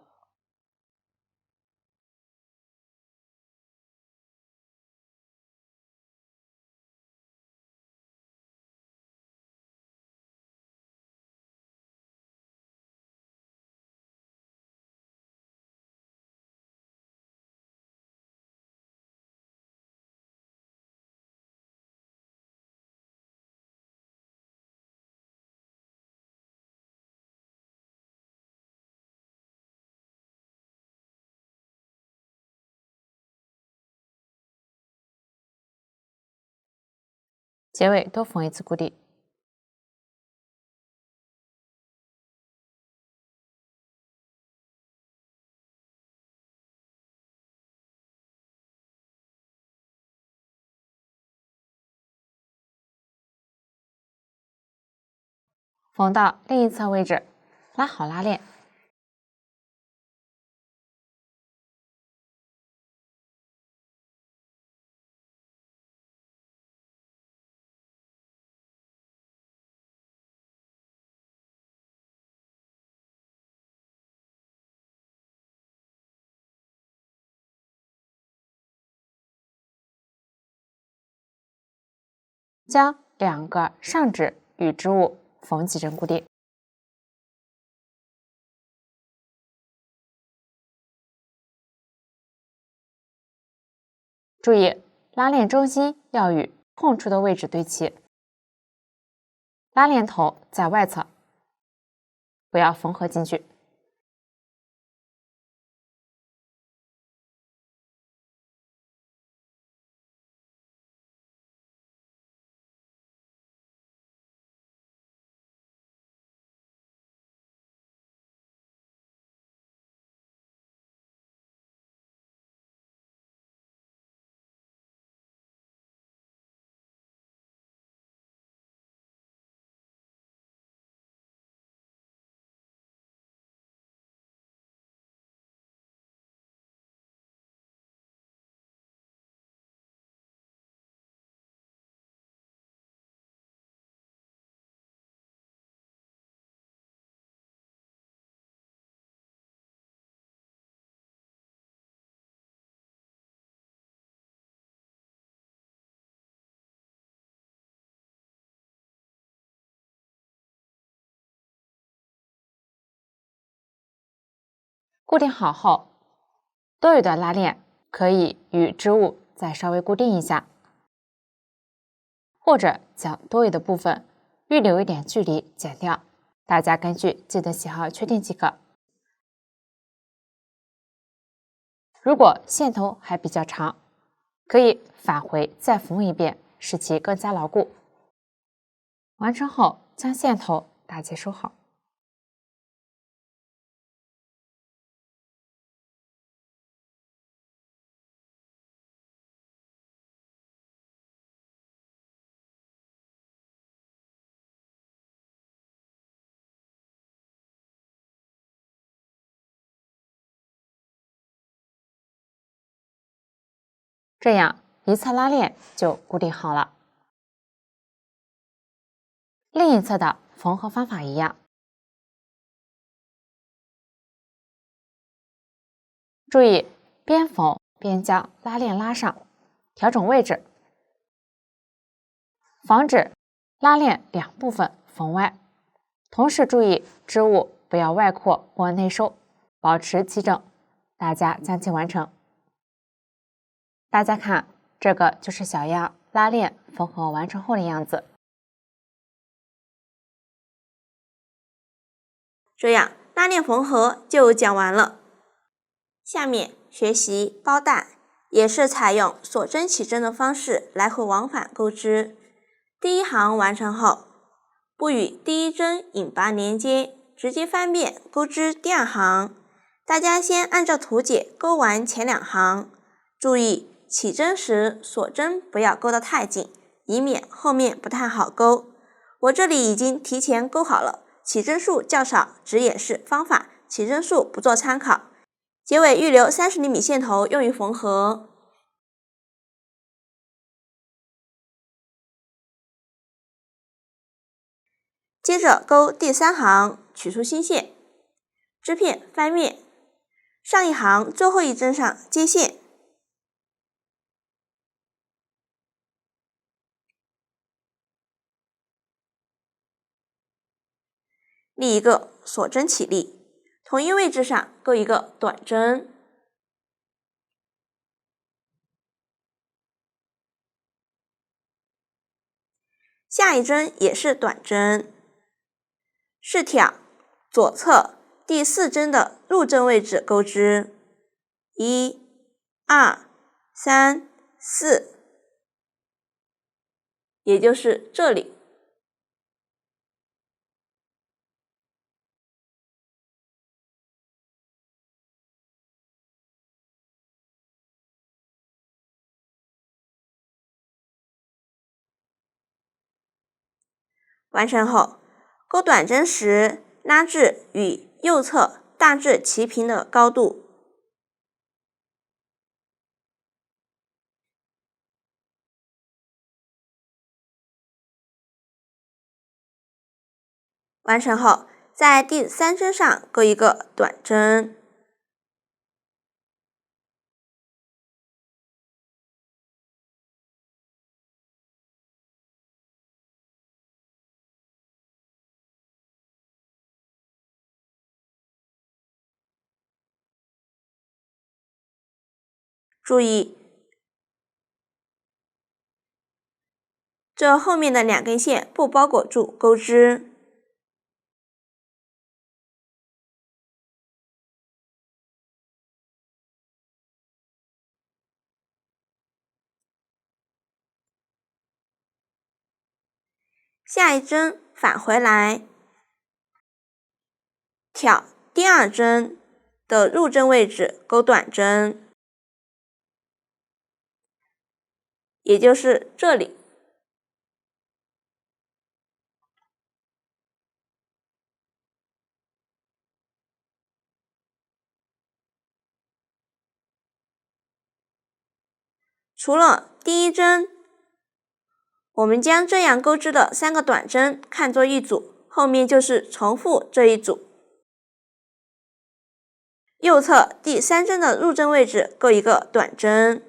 结尾多缝一次固定。缝到另一侧位置，拉好拉链。将两个上肢与织物缝几针固定。注意，拉链中心要与空出的位置对齐，拉链头在外侧，不要缝合进去。固定好后，多余的拉链可以与织物再稍微固定一下，或者将多余的部分预留一点距离剪掉，大家根据自己的喜好确定即可。如果线头还比较长，可以返回再缝一遍，使其更加牢固。完成后，将线头打结收好。这样一侧拉链就固定好了。另一侧的缝合方法一样，注意边缝边将拉链拉上，调整位置，防止拉链两部分缝歪。同时注意织物不要外扩或内收，保持齐整。大家将其完成。大家看，这个就是小样拉链缝合完成后的样子。这样拉链缝合就讲完了。下面学习包带，也是采用锁针起针的方式来回往返钩织。第一行完成后，不与第一针引拔连接，直接翻遍钩织第二行。大家先按照图解钩完前两行，注意起针时锁针不要钩得太紧，以免后面不太好钩。我这里已经提前钩好了，起针数较少，只演示方法，起针数不做参考。结尾预留30厘米线头用于缝合。接着钩第三行，取出新线，织片翻面，上一行最后一针上接线，立一个锁针起立，同一位置上钩一个短针，下一针也是短针，试挑左侧第4针的入针位置钩织，1、2、3、4，也就是这里。完成后，钩短针时拉至与右侧大致齐平的高度。完成后，在第3针上钩一个短针。注意，这后面的2根线不包裹住钩织。下一针返回来，挑第2针的入针位置钩短针，也就是这里。除了第1针，我们将这样钩织的3个短针看作一组，后面就是重复这一组。右侧第3针的入针位置钩一个短针，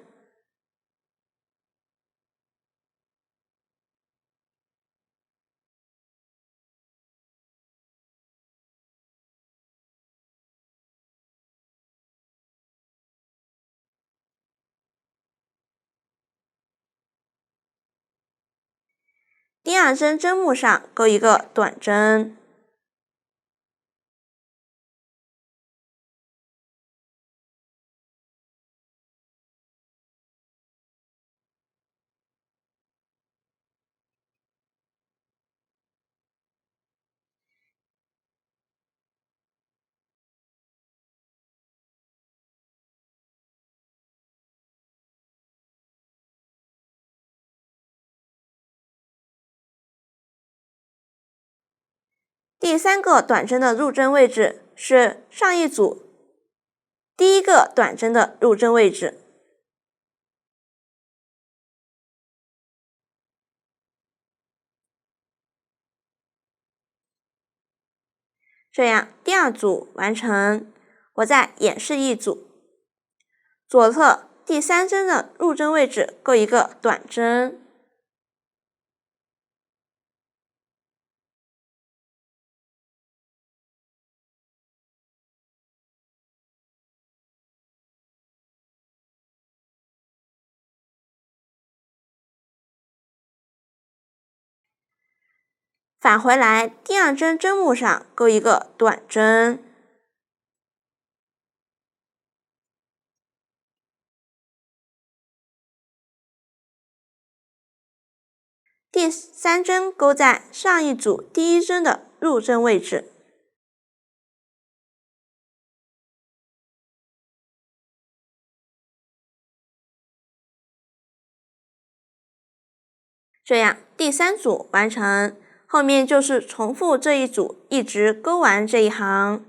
第二针针目上钩一个短针。第三个短针的入针位置是上一组第一个短针的入针位置。这样第二组完成。我再演示一组，左侧第三针的入针位置钩一个短针。返回来，第二针针目上钩一个短针。第三针钩在上一组第一针的入针位置。这样第三组完成，后面就是重复这一组，一直钩完这一行。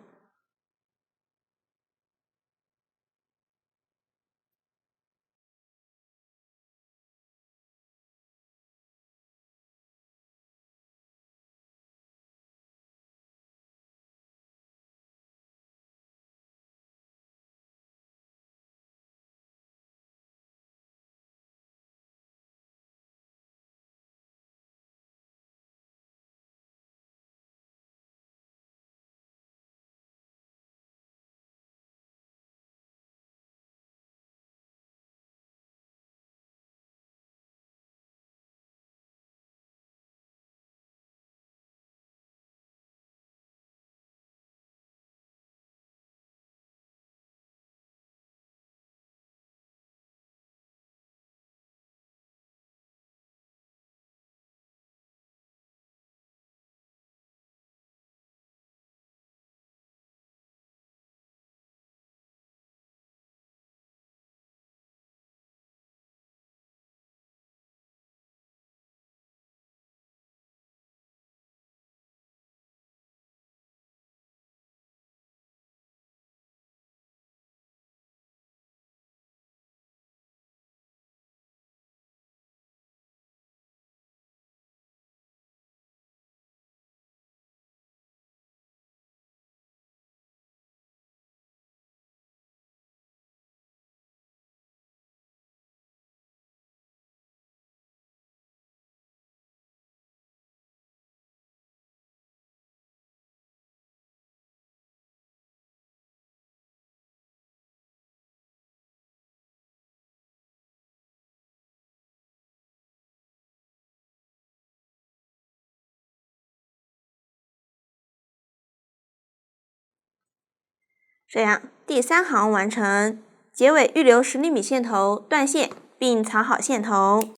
这样第三行完成，结尾预留10厘米线头断线，并藏好线头。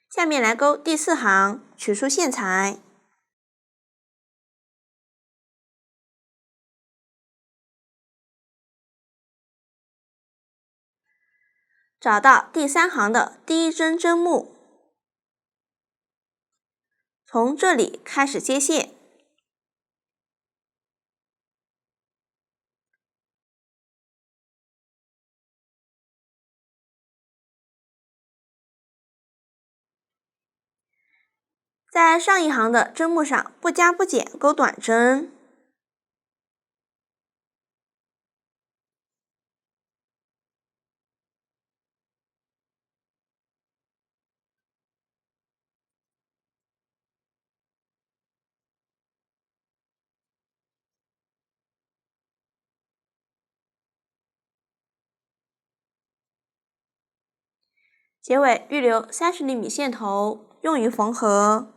下面来钩第四行，取出线材。找到第三行的第一针针目，从这里开始接线。在上一行的针目上不加不减钩短针。结尾预留30厘米线头，用于缝合。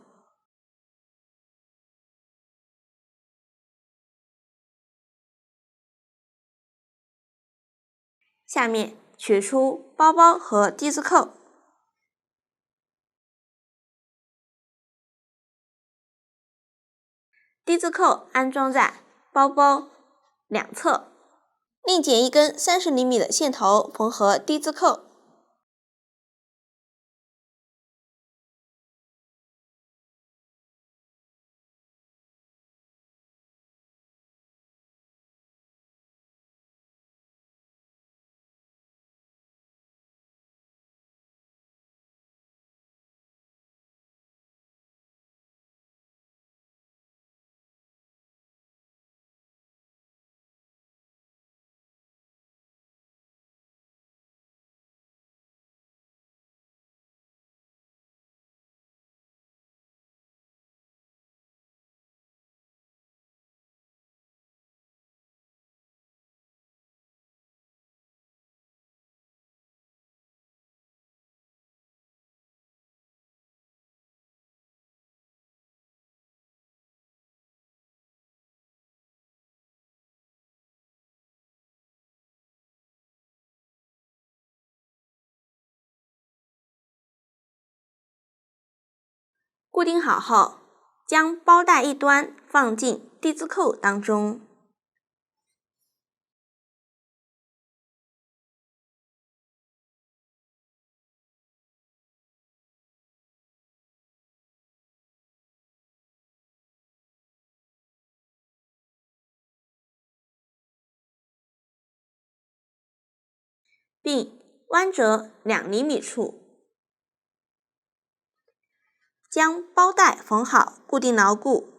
下面取出包包和低字扣，低字扣安装在包包两侧，另剪一根30厘米的线头缝合低字扣。固定好后，将包带一端放进低字扣当中，并弯折2厘米处，将包带缝好，固定牢固。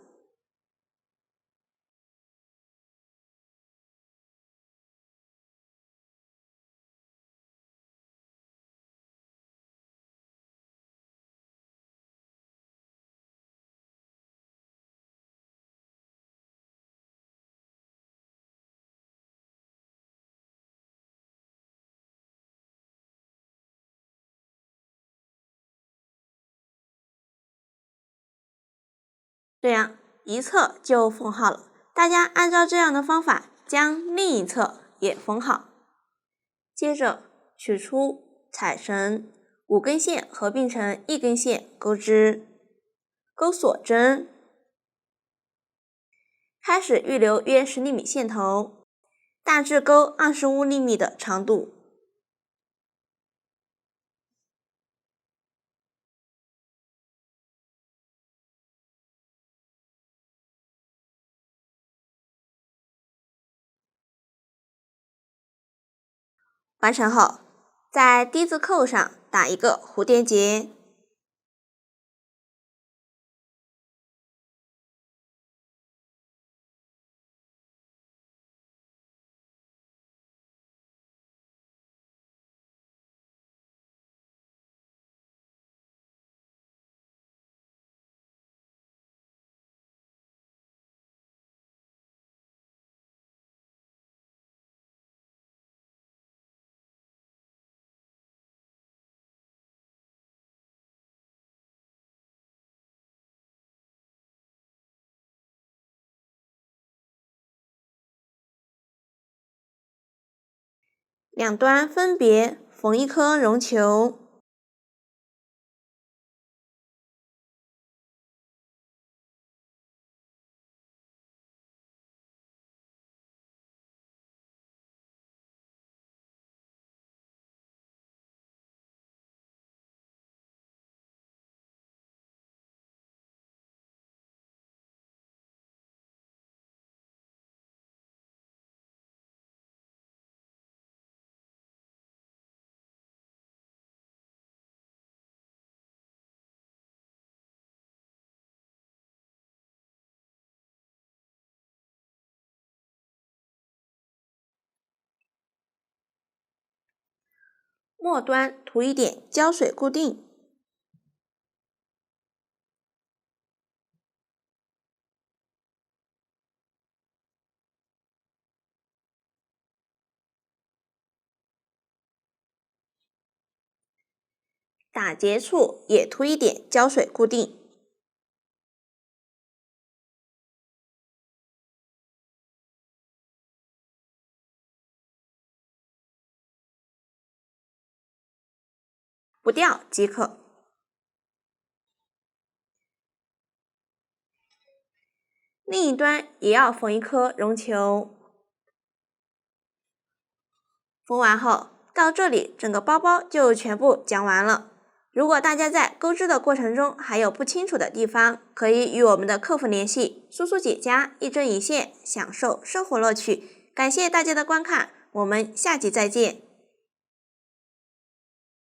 这样一侧就缝好了，大家按照这样的方法将另一侧也缝好。接着取出彩绳，5根线合并成1根线钩织，钩锁针，开始预留约10厘米线头，大致钩25厘米的长度。完成后，在低字扣上打一个蝴蝶结，两端分别缝一颗绒球，末端涂一点胶水固定。打结处也涂一点胶水固定。不掉即可。另一端也要缝一颗绒球。缝完后，到这里整个包包就全部讲完了。如果大家在钩织的过程中还有不清楚的地方，可以与我们的客服联系，苏苏姐家一针一线，享受生活乐趣。感谢大家的观看，我们下集再见。